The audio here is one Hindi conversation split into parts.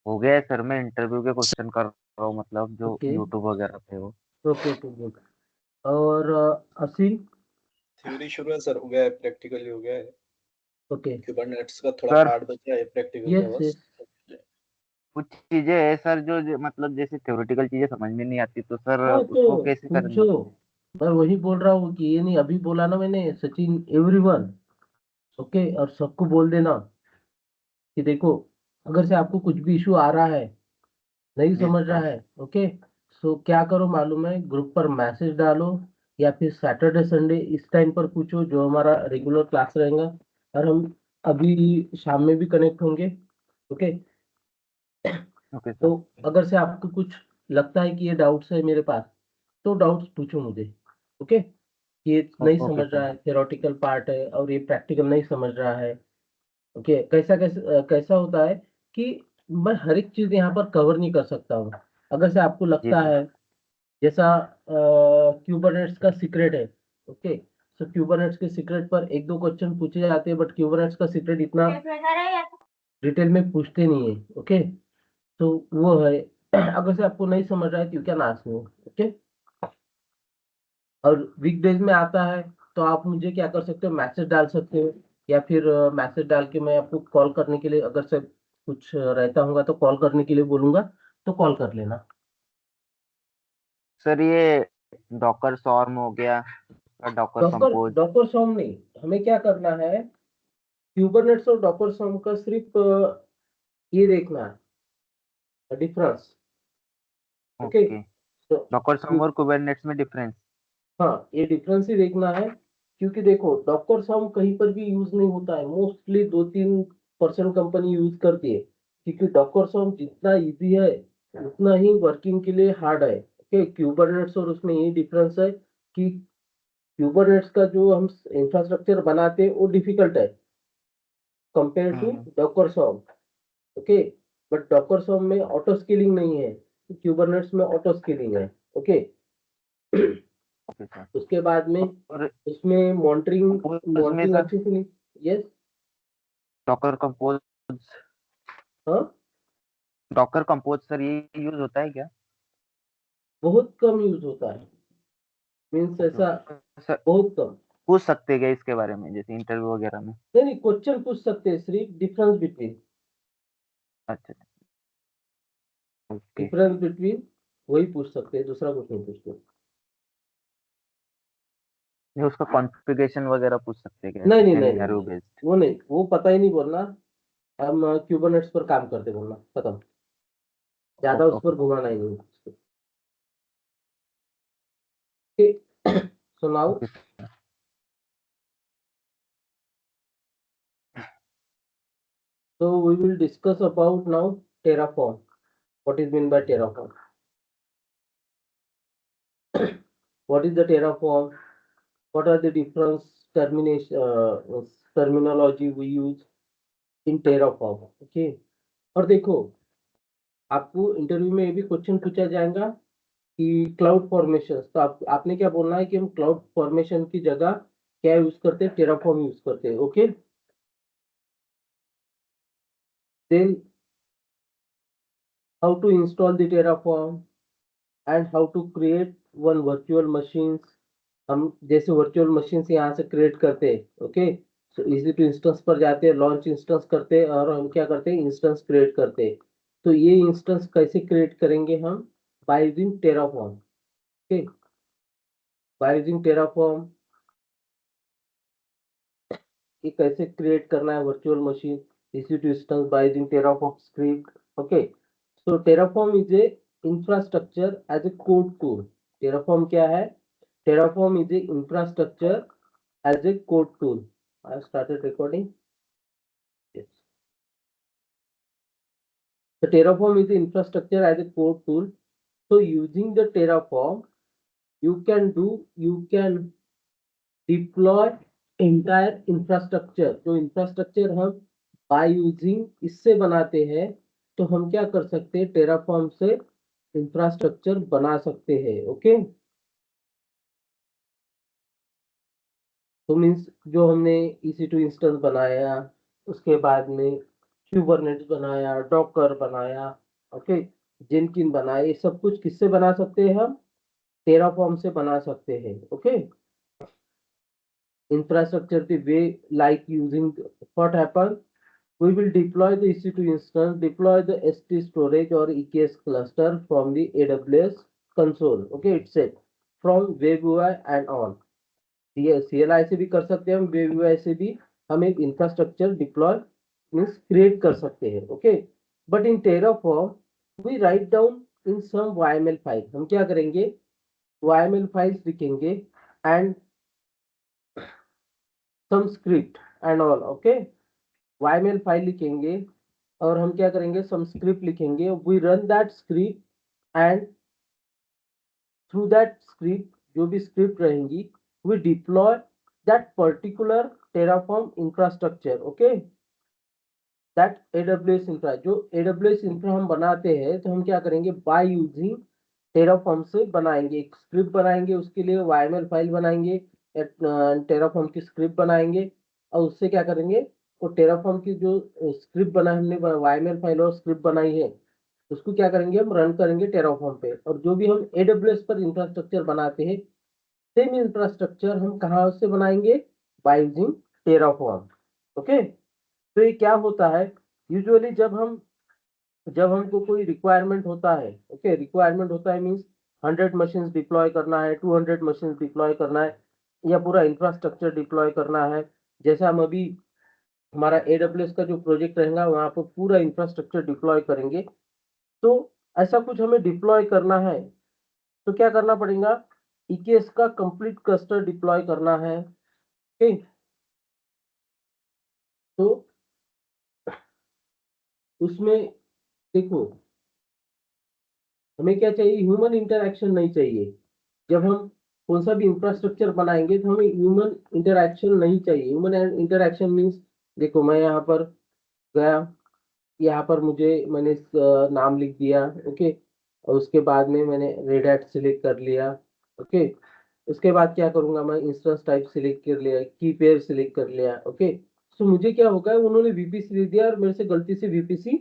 हो गया है सर, मैं इंटरव्यू के क्वेश्चन कर रहा हूँ, मतलब जो ओके यूट्यूब वगैरह पे हो। Okay okay good. और असीम। थ्योरी शुरू है सर, हो गया है, प्रैक्टिकली हो गया है। ओके। कुबरनेट्स का थोड़ा सर पार्ट बचा है प्रैक्टिकल का यस बस। यस। कुछ चीजें है सर जो मतलब जैसे थ्योरेटिकल चीजें समझ में नहीं आती, तो सर हाँ उसको तो कैसे पूछो। करेंगे? मैं वही बोल रहा हूँ कि ये नहीं अभी बोला ना मैंने, सचिन एवरीवन। ओके, और सबको बोल देना कि देखो, अगर से आपको कुछ भी इशू आ रहा है, नहीं जी समझ रहा सर। है, ओके, सो क्या करो मालूम है, ग्रुप पर मैसेज डालो, या फिर सैटरडे संडे इस टाइम पर पूछो जो हमारा रेगुलर क्लास रहेगा, और हम अभी शाम में भी कनेक्ट होंगे। ओके। ओके तो सर। अगर से आपको कुछ लगता है कि ये डाउट्स है मेरे पास, तो डाउट्स पूछो मुझे। ओके। ये नहीं ओके समझ रहा सर। है, थ्योरेटिकल पार्ट है, और ये प्रैक्टिकल नहीं समझ रहा है। ओके, कैसा कैसा कैसा होता है कि मैं हर एक चीज यहाँ पर कवर नहीं कर सकता हूँ। अगर से आपको जी लगता सर। है, जैसा क्यूबरनेट्स का सीक्रेट है। ओके। सो क्यूबरनेट्स के सीक्रेट पर एक दो क्वेश्चन पूछे जाते हैं, बट क्यूबरनेट्स का सीक्रेट इतना डिटेल में पूछते नहीं है। ओके। तो वो है। अगर से आपको नहीं समझ रहा है तो you can ask me. Okay. और वीकडेज में आता है, तो आप मुझे क्या कर सकते हो, मैसेज डाल सकते हो, या फिर मैसेज डाल के मैं आपको कॉल करने के लिए, अगर से कुछ रहता होगा तो कॉल करने के लिए बोलूंगा, तो कॉल कर लेना। सर ये डॉकर सॉर्म हो गया, डॉकर डॉकर कंपोज। डॉकर सॉम नहीं, हमें क्या करना है, क्यूबरनेट्स और डॉकर सॉम का सिर्फ ये देखना है डिफरेंस। ओके। ओके। तो डॉकर सॉर्म और कुबरनेट्स में डिफरेंस। हाँ, ये डिफरेंस ही देखना है। क्योंकि देखो, डॉकर सॉम कहीं पर भी यूज नहीं होता है, मोस्टली 2-3% कंपनी यूज करती है, क्योंकि डॉकर सॉम जितना इजी है उतना ही वर्किंग के लिए हार्ड है। ओके, क्यूबरनेट्स और उसमें यही डिफरेंस है कि क्यूबरनेट्स का जो हम इंफ्रास्ट्रक्चर बनाते हैं वो डिफिकल्ट है compare to hmm. Docker Swarm. Okay. But Docker Swarm में ऑटो स्केलिंग नहीं है, क्यूबरनेट्स में ऑटो स्केलिंग है। ओके। Okay sir. उसके बाद में और उसमें मॉनिटरिंग उसमें मॉनिटरिंग सर अच्छे से नहीं। यस। डॉकर कंपोज, हाँ, डॉकर कंपोज सर ये यूज होता है क्या? बहुत कम यूज होता है, मीन्स ओके ऐसा, ओके सर। बहुत कम। पूछ सकते हैं क्या इसके बारे में, जैसे इंटरव्यू वगैरह में? नहीं नहीं, क्वेश्चन पूछ सकते हैं, सिर्फ डिफरेंस बिटवीन, अच्छा। ओके। डिफरेंस बिटवीन वही पूछ सकते हैं, दूसरा कुछ नहीं पूछते। ये उसका कॉन्फ़िगरेशन वगैरह पूछ सकते हैं क्या, नहीं ऐसे नहीं नहीं नहीं सिनेरियो नहीं, बेस्ड? वो नहीं, वो पता ही नहीं बोलना। हम क्यूबरनेट्स पर काम करते बोलना, खत्म। ज्यादा उस पर ओके घुमाना ही नहीं। So now, okay. so we will discuss about now Terraform. What is mean by Terraform? What is the Terraform? What are the different terminology we use in Terraform? Okay. और देखो, आपको इंटरव्यू में ये भी क्वेश्चन पूछा जाएगा कि क्लाउड फॉर्मेशन, तो आपने क्या बोलना है कि हम क्लाउड फॉर्मेशन की जगह क्या यूज करते हैं, टेराफॉर्म यूज करते हैं। Okay. Then how to install the Terraform and how to create one virtual machine. हम जैसे वर्चुअल मशीन यहाँ से क्रिएट करते हैं। Okay. So E C two instance पर जाते हैं, लॉन्च इंस्टेंस करते हैं, और हम क्या करते हैं, इंस्टेंस क्रिएट करते हैं। तो ये इंस्टेंस कैसे क्रिएट करेंगे हम, by using Terraform. Okay. By using Terraform कि कैसे क्रिएट करना है virtual machine, E C two instance by using Terraform script. Okay. So Terraform is a infrastructure as a code tool. Terraform क्या है, Terraform is a infrastructure as a code tool. I have started recording. Yes. The Terraform is the infrastructure as a code tool. So using the Terraform, you can deploy entire infrastructure. जो infrastructure हम by using इससे बनाते हैं, तो हम क्या कर सकते हैं, Terraform से infrastructure बना सकते हैं। ओके। तो मीन्स जो हमने EC2 इंस्टेंस बनाया, उसके बाद में क्यूबरनेटिस बनाया, डॉकर बनाया, ओके, जेनकिन बनाया, ये सब कुछ किससे बना सकते हैं हम? टेराफॉर्म से बना सकते हैं, okay. Infrastructure the way like using what happen, we will deploy the EC2 instance, deploy the ST storage or EKS cluster from the AWS console, okay, it's it from web UI and on. ये CLI से भी कर सकते हैं हम, web UI से भी हम एक इंफ्रास्ट्रक्चर डिप्लॉय मीन्स क्रिएट कर सकते हैं, okay. But in Terraform we write down in some YML file, हम क्या करेंगे, YML फाइल्स लिखेंगे and some script and all, okay. YML file लिखेंगे और हम क्या करेंगे, सम स्क्रिप्ट लिखेंगे, we run that script and through that script, जो भी स्क्रिप्ट रहेंगी, we deploy that particular Terraform infrastructure, okay, that AWS infra, जो AWS इंफ्रा हम बनाते हैं तो हम क्या करेंगे, बाय यूजिंग टेराफॉर्म से बनाएंगे, एक स्क्रिप्ट बनाएंगे, उसके लिए YML फाइल बनाएंगे, टेराफॉर्म की स्क्रिप्ट बनाएंगे और उससे क्या करेंगे, वो टेराफॉर्म की जो स्क्रिप्ट बनाई हमने, YML फाइल और स्क्रिप्ट बनाई है, उसको क्या करेंगे, हम रन करेंगे टेराफॉर्म पे। और जो भी हम AWS पर इंफ्रास्ट्रक्चर बनाते हैं, सेम इंफ्रास्ट्रक्चर हम कहाँ से बनाएंगे, बाय यूजिंग टेराफॉर्म, ओके। तो ये क्या होता है, यूजुअली जब हमको कोई रिक्वायरमेंट होता है, ओके, रिक्वायरमेंट होता है मीन्स 100 मशीन डिप्लॉय करना है, 200 मशीन डिप्लॉय करना है, या पूरा इंफ्रास्ट्रक्चर डिप्लॉय करना है, जैसा हम अभी हमारा AWS का जो प्रोजेक्ट रहेगा वहां पर पूरा इंफ्रास्ट्रक्चर डिप्लॉय करेंगे, तो ऐसा कुछ हमें डिप्लॉय करना है तो क्या करना पड़ेगा, EKS का कंप्लीट क्लस्टर डिप्लॉय करना है, ओके। तो उसमें देखो, हमें क्या चाहिए, ह्यूमन इंटरैक्शन नहीं चाहिए। जब हम कौन सा भी इंफ्रास्ट्रक्चर बनाएंगे तो हमें ह्यूमन इंटरैक्शन नहीं चाहिए। ह्यूमन इंटरैक्शन मीन्स, देखो मैं यहाँ पर गया, यहाँ पर मैंने नाम लिख दिया, ओके, और उसके बाद में मैंने रेड हैट सिलेक्ट कर लिया, ओके। उसके बाद क्या करूंगा, मैं इंस्टेंस टाइप सिलेक्ट कर लिया, की पेयर सिलेक्ट कर लिया, ओके। तो मुझे क्या होगा, उन्होंने VPC दे दिया और मेरे से गलती से VPC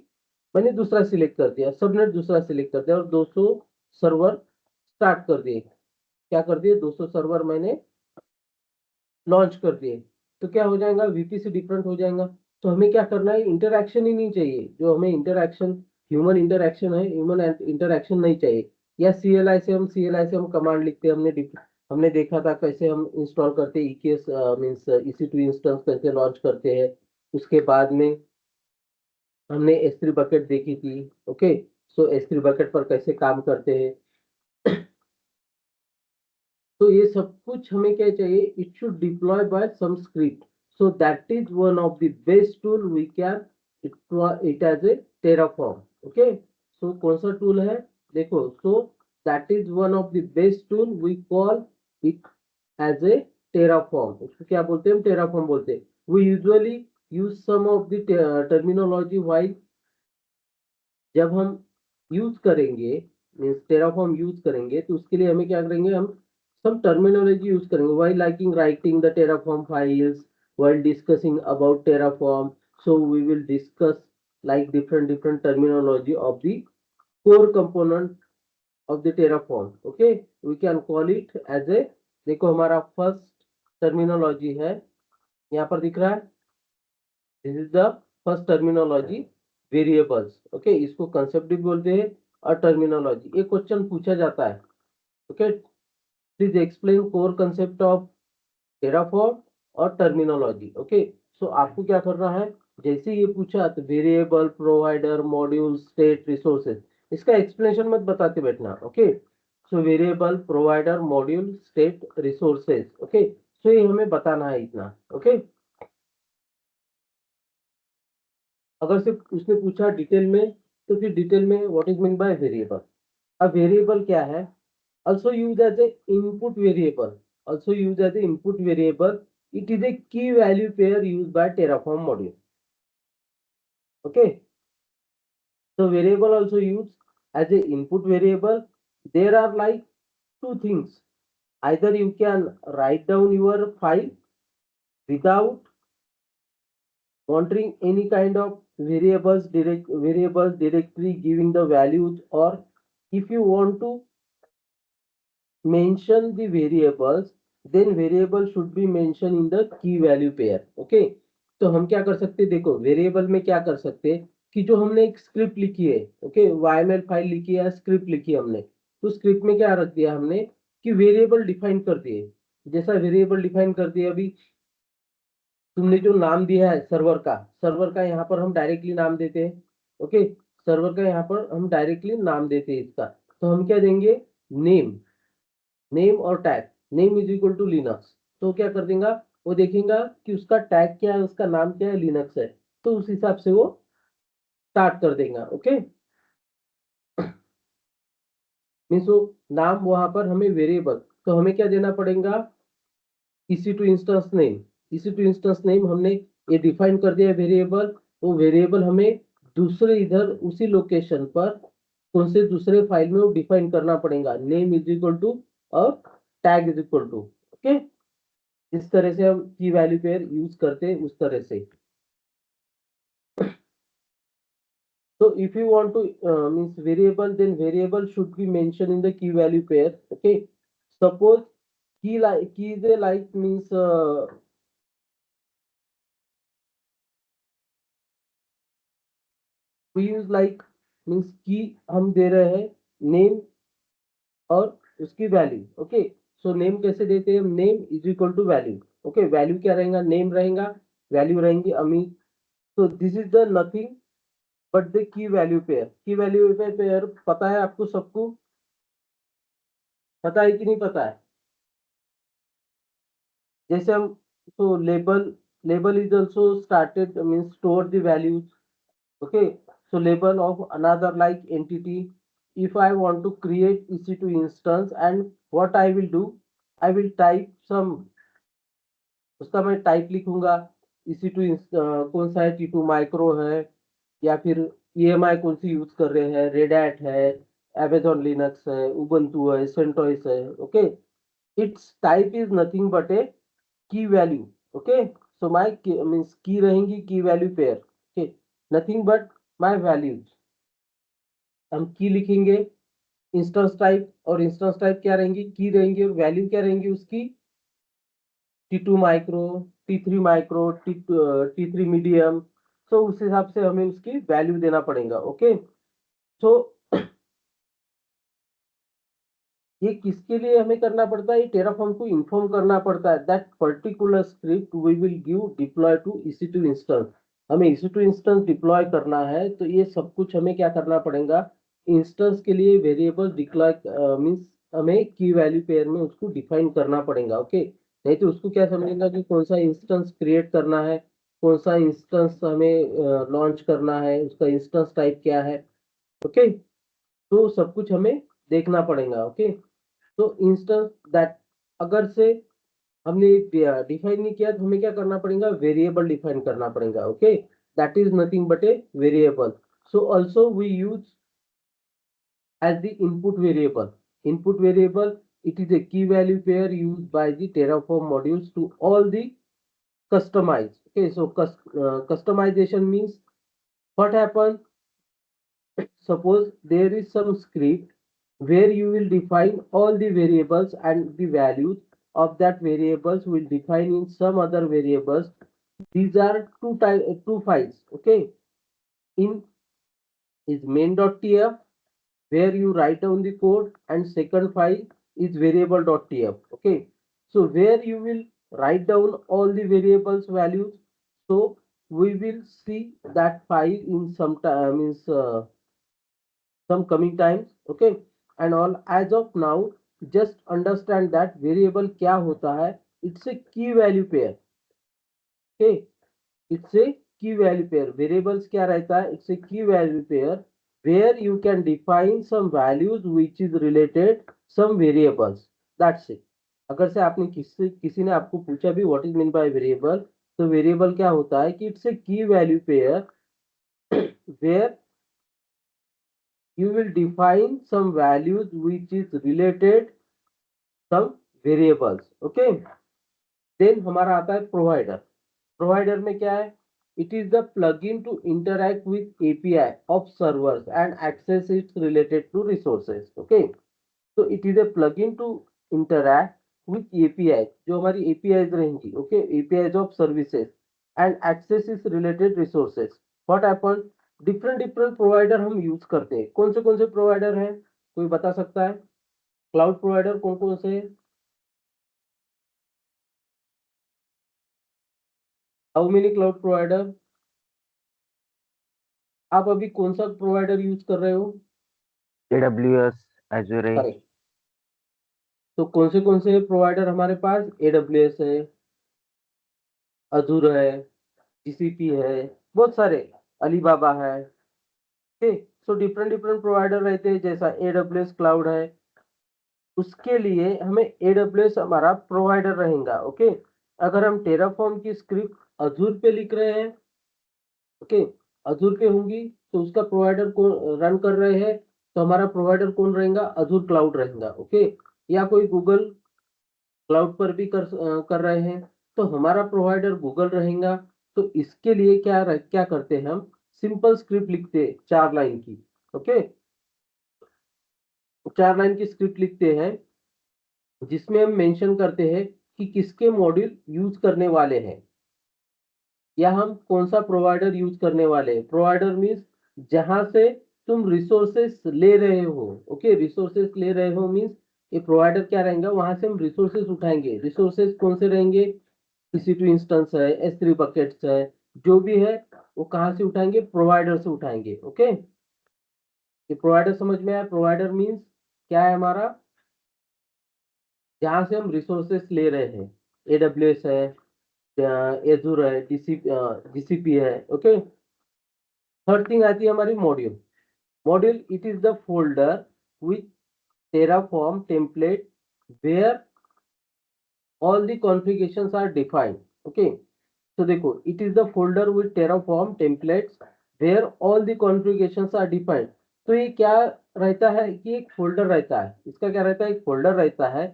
मैंने दूसरा सिलेक्ट कर दिया, सबनेट दूसरा सिलेक्ट कर दिया और 200 सर्वर स्टार्ट कर दिए, क्या कर दिए, 200 सर्वर मैंने लॉन्च कर दिए। तो क्या हो जाएगा, VPC डिफरेंट हो जाएगा। तो हमें क्या करना है, इंटरैक्शन ही नहीं चाहिए, जो हमें इंटरैक्शन ह्यूमन इंटरैक्शन है, ह्यूमन इंटरैक्शन नहीं चाहिए। या CLI से हम कमांड लिखते हैं, हमने देखा था कैसे हम इंस्टॉल करते हैं, EKS मीन्स EC2 इंस्टेंस कैसे लॉन्च करते हैं। उसके बाद में हमने S3 बकेट देखी थी, ओके। सो S3 बकेट पर कैसे काम करते हैं। तो ये सब कुछ हमें क्या चाहिए, it should deploy by some script, so that is one of the best tool we can it as a Terraform, okay. So कौन सा टूल है, देखो, so that is one of the best tool we call it as a Terraform, उसको क्या बोलते हैं, टेराफॉर्म बोलते हैं। We usually use some of the terminology while, जब हम यूज करेंगे मीन्स टेराफॉर्म यूज करेंगे तो उसके लिए हमें क्या करेंगे, हम some terminology use करेंगे while liking writing the terraform files, while discussing about terraform, so we will discuss like different terminology of the core component of the terraform, okay। We can call it as a, देखो हमारा फर्स्ट टर्मिनोलॉजी है, यहाँ पर दिख रहा है, this is the first terminology, variables, okay, इसको कंसेप्ट भी बोलते हैं और टर्मिनोलॉजी। ये क्वेश्चन पूछा जाता है, okay. Please explain core concept of Terraform और टर्मिनोलॉजी, ओके। सो आपको क्या करना है, जैसे ये पूछा तो variable, provider, module, state, resources, इसका एक्सप्लेनेशन मत बताते बैठना, okay. So variable, provider, module, state, resources, okay. So ये हमें बताना है इतना, ओके। अगर सिर्फ उसने पूछा डिटेल में तो फिर डिटेल में what is mean by variable. अब वेरिएबल क्या है, also used as a input variable, also used as a input variable, it is a key value pair used by Terraform module, okay। So variable also used as a input variable, there are like two things, either you can write down your file without monitoring any kind of variables directory giving the values, or if you want to mention the variables, then variable should be mentioned in the key value pair. Okay, तो हम क्या कर सकते हैं, देखो वेरिएबल में क्या कर सकते हैं कि जो हमने एक स्क्रिप्ट लिखी है, ओके, YML फाइल लिखी है, स्क्रिप्ट लिखी है हमने, तो स्क्रिप्ट में क्या रख दिया हमने कि वेरिएबल डिफाइन कर दिए। जैसा वेरिएबल डिफाइन कर दिया, अभी तुमने जो नाम दिया है सर्वर का यहाँ पर हम डायरेक्टली नाम देते हैं। ओके, सर्वर का यहाँ पर हम डायरेक्टली नाम देते हैं इसका, तो हम क्या देंगे, नेम और tag, name is equal to Linux. तो क्या कर देगा, वो देखेगा कि उसका टैग क्या है, उसका नाम क्या है, लिनक्स है, तो उस हिसाब से वो स्टार्ट कर देगा। ओके, मीन्स वो नाम वहां पर हमें वेरिएबल, तो हमें क्या देना पड़ेगा, EC2 instance name. EC2 instance name हमने ये डिफाइन कर दिया वेरिएबल, वो वेरिएबल हमें दूसरे इधर उसी लोकेशन पर कौन से दूसरे फाइल में वो डिफाइन करना पड़ेगा, नेम इज इक्वल टू और tag is equal to. Okay, इस तरह से हम की वैल्यू पेयर यूज करते हैं, उस तरह से। So if you want to means variable, then variable should be mentioned in the key value pair. Okay, suppose key is a like means we use like means की हम दे रहे हैं नेम और उसकी वैल्यू। ओके, सो नेम कैसे देते हैं, name is equal to value. Okay, value क्या रहेगा, नेम रहेगा, वैल्यू रहेंगी अमित। तो this is the nothing but the key value pair. Key value pair पता है आपको, सबको पता है कि नहीं पता है? जैसे हम, तो label is also started means store the values. Okay, so label of another like entity. If I want to create EC2 instance, and what I will do, I will type some, उसका मैं टाइप लिखूंगा, EC2 कौन सा है, T2 माइक्रो है, या फिर EMI कौन सी यूज कर रहे हैं, रेड हैट है, Amazon लिनक्स है, उबंटू है, सेंटोस है। Okay, it's type is nothing but a key value. Okay, so my means key रहेंगी key value pair. Okay, nothing but my values, हम की लिखेंगे, इंस्टेंस टाइप, और इंस्टेंस टाइप क्या रहेंगी, की रहेंगी, और वैल्यू क्या रहेंगी उसकी, T2 micro, T3 micro, T3 medium. तो उस हिसाब से हमें उसकी वैल्यू देना पड़ेगा। ओके, तो ये किसके लिए हमें करना पड़ता है, ये टेराफॉर्म को इन्फॉर्म करना पड़ता है that particular script we will give deploy to EC2 instance. हमें EC2 इंस्टेंस डिप्लॉय करना है, तो ये सब कुछ हमें क्या करना पड़ेगा, इंस्टेंस के लिए वेरिएबल डिप्लॉय मींस हमें की वैल्यू पेयर में उसको डिफाइन करना पड़ेगा। ओके, नहीं तो उसको क्या समझेगा कि कौन सा इंस्टेंस क्रिएट करना है, कौन सा इंस्टेंस हमें लॉन्च करना है, उसका इंस्टेंस टाइप क्या है। ओके, तो सब कुछ हमें देखना पड़ेगा। ओके, तो इंस्टेंस दैट, अगर से हमने डिफाइन नहीं किया, तो हमें क्या करना पड़ेगा, वेरिएबल डिफाइन करना पड़ेगा। Okay, that is nothing but a variable. So also we use as the input variable. Input variable, it is a key value pair used by the Terraform modules to all the customize. Okay, so customization means what happens, suppose there is some script where you will define all the variables, and the values of that variables will define in some other variables. These are two files. Okay, in is main.tf where you write down the code, and second file is variable.tf. Okay, so where you will write down all the variables values, so we will see that file in some time, means some coming times। okay, and all as of now just understand that variable क्या होता है, it's a key value pair। okay, it's a key value pair। variables क्या रहता है, it's a key value pair where you can define some values which is related some variables, that's it। अगर से आपने किसी ने आपको पूछा भी what is meant by variable, तो variable क्या होता है कि it's a key value pair where you will define some values which is related some variables। okay, then हमारा आता है प्रोवाइडर। प्रोवाइडर में क्या है, it is the plugin to interact with API of servers and access its related to resources. Okay, so it is a plugin to interact with API, जो हमारी APIs रहेंगी, okay, APIs of services and access its related resources. What happened? Different provider हम यूज करते हैं। कौन से प्रोवाइडर हैं, कोई बता सकता है? क्लाउड प्रोवाइडर कौन से हैं? How many cloud provider? आप अभी कौन सा प्रोवाइडर यूज कर रहे हो? AWS, Azure है। करेक्ट। तो कौन से प्रोवाइडर हमारे पास? AWS है, अजूर है, GCP है, बहुत सारे, अलीबाबा है। ओके, सो डिफरेंट प्रोवाइडर रहते हैं। जैसा AWS क्लाउड है, उसके लिए हमें AWS हमारा प्रोवाइडर रहेगा। ओके, अगर हम टेराफॉर्म की स्क्रिप्ट अजूर पे लिख रहे हैं, ओके, अजूर पे होंगी, तो उसका प्रोवाइडर कौन रन कर रहे हैं, तो हमारा प्रोवाइडर कौन रहेगा? अजूर क्लाउड रहेगा। ओके, या कोई गूगल क्लाउड पर भी कर रहे हैं, तो हमारा प्रोवाइडर गूगल रहेगा। तो इसके लिए क्या करते हैं, हम सिंपल स्क्रिप्ट लिखते हैं 4 लाइन की। ओके, 4 लाइन की स्क्रिप्ट लिखते हैं, जिसमें हम मेंशन करते हैं कि किसके मॉड्यूल यूज करने वाले हैं, या हम कौन सा प्रोवाइडर यूज करने वाले हैं। प्रोवाइडर मीन्स जहां से तुम रिसोर्सेस ले रहे हो। ओके, रिसोर्सेस ले रहे हो मीन्स ये प्रोवाइडर क्या रहेगा, वहां से हम रिसोर्सेस उठाएंगे। रिसोर्सेस कौन से रहेंगे? EC2 इंस्टेंस है, S3 बकेट्स है, जो भी है वो कहां से उठाएंगे? प्रोवाइडर से उठाएंगे। ओके, ये प्रोवाइडर समझ में आया? प्रोवाइडर मीन्स क्या है हमारा? जहां से हम रिसोर्सेस ले रहे हैं। AWS है, एजूर है, GCP है। ओके, थर्ड थिंग आती है हमारी module. Module it is the folder with Terraform template where all the configurations are defined. Okay, so देखो, it is the folder with Terraform templates where all the configurations are defined. तो ये क्या रहता है कि एक फोल्डर रहता है। इसका क्या रहता है? एक फोल्डर रहता है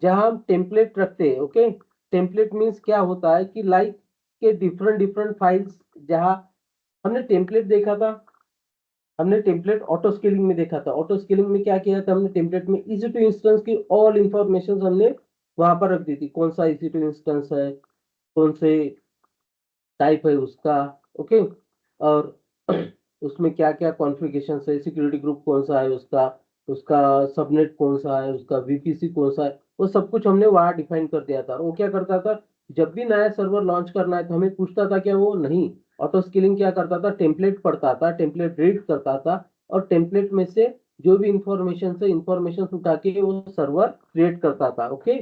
जहां हम टेम्पलेट रखते हैं। ओके, टेम्पलेट मीन्स क्या होता है कि लाइक के डिफरेंट फाइल्स, जहां हमने टेम्पलेट देखा था, हमने टेम्पलेट ऑटो स्केलिंग में देखा था। ऑटो स्केलिंग में क्या किया था हमने? टेम्पलेट में EC2 इंस्टेंस की ऑल इंफॉर्मेशन हमने वहां पर रख दी थी। कौन सा EC2 इंस्टेंस है, कौन से टाइप है उसका। ओके, और उसमें क्या क्या कॉन्फ़िगरेशन है, सिक्योरिटी ग्रुप कौन सा है उसका, उसका सबनेट कौन सा है, उसका VPC कौन सा है, वो सब कुछ हमने वहां डिफाइन कर दिया था। और वो क्या करता था, जब भी नया सर्वर लॉन्च करना है तो हमें पूछता था क्या? वो नहीं, ऑटो स्केलिंग क्या करता था? टेम्पलेट पढ़ता था, टेम्पलेट रीड करता था, और टेम्पलेट में से जो भी इंफॉर्मेशन उठा के वो सर्वर क्रिएट करता था। ओके,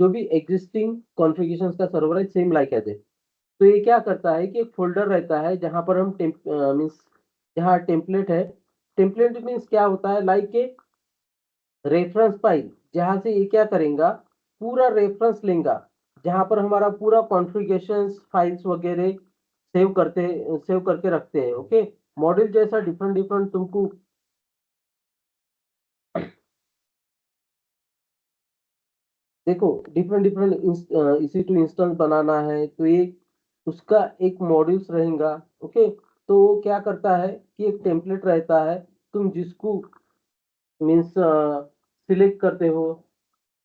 जो भी एग्जिस्टिंग कॉन्फ़िगरेशन का सर्वर है, सेम लाइक एज। तो ये क्या करता है कि एक फोल्डर रहता है जहां पर हम मीन्स जहां टेम्पलेट है। टेम्पलेट मीन्स क्या होता है? लाइक ए रेफरेंस फाइल, जहां से ये क्या करेगा, पूरा रेफरेंस लेगा, जहां पर हमारा पूरा कॉन्फ़िगरेशन फाइल्स वगैरह सेव करके रखते हैं। ओके, मॉड्यूल जैसा डिफरेंट तुमको देखो डिफरेंट EC2 इंस्टेंस बनाना है, तो ये उसका एक मॉड्यूल्स रहेगा। ओके, तो वो क्या करता है कि एक टेम्पलेट रहता है, तुम जिसको मीन्स सिलेक्ट करते हो।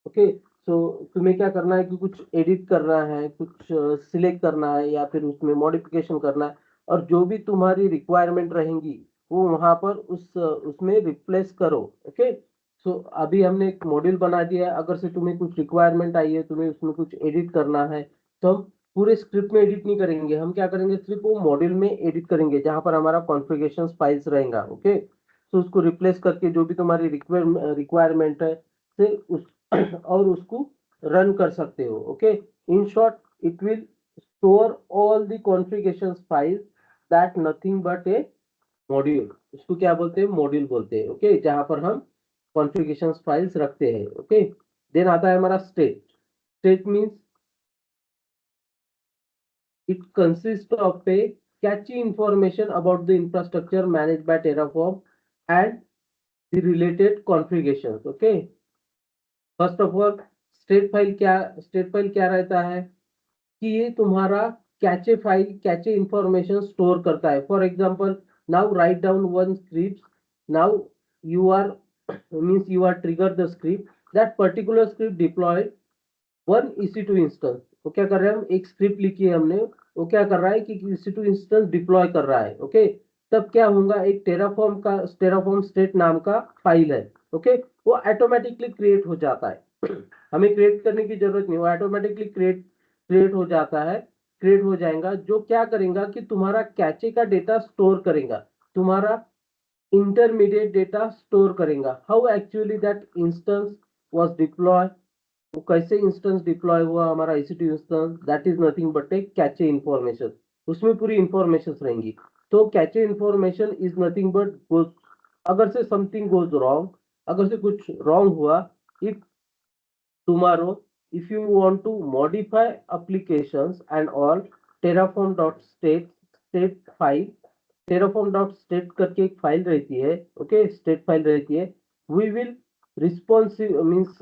ओके, सो तुम्हें क्या करना है कि कुछ एडिट करना है, कुछ सिलेक्ट करना है, या फिर उसमें मॉडिफिकेशन करना है, और जो भी तुम्हारी रिक्वायरमेंट रहेंगी वो वहां पर उसमें रिप्लेस करो। ओके, सो अभी हमने एक मॉड्यूल बना दिया है। अगर से तुम्हें कुछ रिक्वायरमेंट आई है, तुम्हें उसमें कुछ एडिट करना है, तो हम पूरे स्क्रिप्ट में एडिट नहीं करेंगे। हम क्या करेंगे, सिर्फ वो मॉड्यूल में एडिट करेंगे जहां पर हमारा कॉन्फ़िगरेशन फाइल्स रहेगा। ओके, तो उसको रिप्लेस करके जो भी तुम्हारी रिक्वायरमेंट है से उस और उसको रन कर सकते हो। Okay, in short it will store all the configuration files that nothing but A module. उसको क्या बोलते हैं? मॉड्यूल बोलते हैं। ओके, जहां पर हम कॉन्फ़िगरेशन फाइल्स रखते हैं। ओके, देन आता है हमारा state. State means it consists of a catchy information about the infrastructure managed by Terraform and the related configurations. Okay, first of all state file क्या रहता है कि ये तुम्हारा cache file, cache information store करता है. For example, now write down one script. Now you are means you are trigger the script, that particular script deployed one EC2 instance. वो क्या कर रहे हैं, हम एक स्क्रिप्ट लिखी है हमने, वो क्या कर रहा है कि EC2 इंस्टेंस डिप्लॉय कर रहा है. ओके, तब क्या होगा, एक टेराफॉर्म स्टेट नाम का फाइल है. ओके, वो ऑटोमेटिकली क्रिएट हो जाता है. हमें क्रिएट करने की जरूरत नहीं, वो ऑटोमेटिकली क्रिएट हो जाता है, क्रिएट हो जाएगा. जो क्या करेगा कि तुम्हारा कैचे का डेटा स्टोर करेगा, तुम्हारा इंटरमीडिएट डेटा स्टोर करेगा. How actually that instance was deploy, वो कैसे इंस्टेंस डिप्लॉय हुआ हमारा EC2 instance, that is nothing but A cache information. उसमें पूरी इंफॉर्मेशन रहेंगी. तो cache information is nothing but अगर से समथिंग गोज रॉन्ग, अगर से कुछ रॉन्ग हुआ, if tomorrow if you want to modify applications and all, terraform.state file, terraform.state करके एक फाइल रहती है. ओके, स्टेट फाइल रहती है. we will responsive means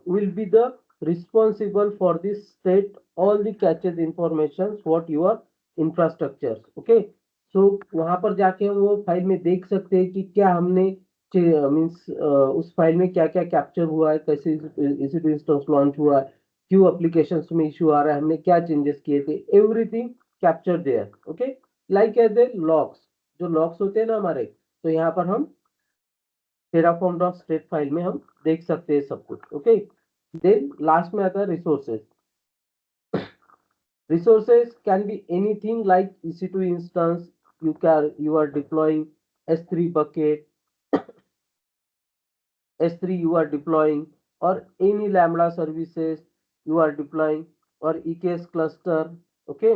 will be the responsible for this state all the caches informations what your infrastructure. Okay, so वहां पर जाके हम वो फाइल में देख सकते हैं कि क्या हमने मीन्स उस फाइल में क्या क्या कैप्चर हुआ है, कैसे EC2 इंस्टेंस लॉन्च हुआ है, क्यों एप्लीकेशंस में इशू आ रहा है, हमने क्या चेंजेस किए थे, everything capture there. Okay, like as a logs, जो लॉग्स होते हैं ना हमारे, तो यहाँ पर हम terraform.state फाइल में हम देख सकते हैं सब कुछ. ओके, देन लास्ट में आता है resources. Resources can be anything like EC2 instance, you are deploying S3 bucket, S3 you are deploying, or any Lambda services you are deploying, or EKS cluster. Okay,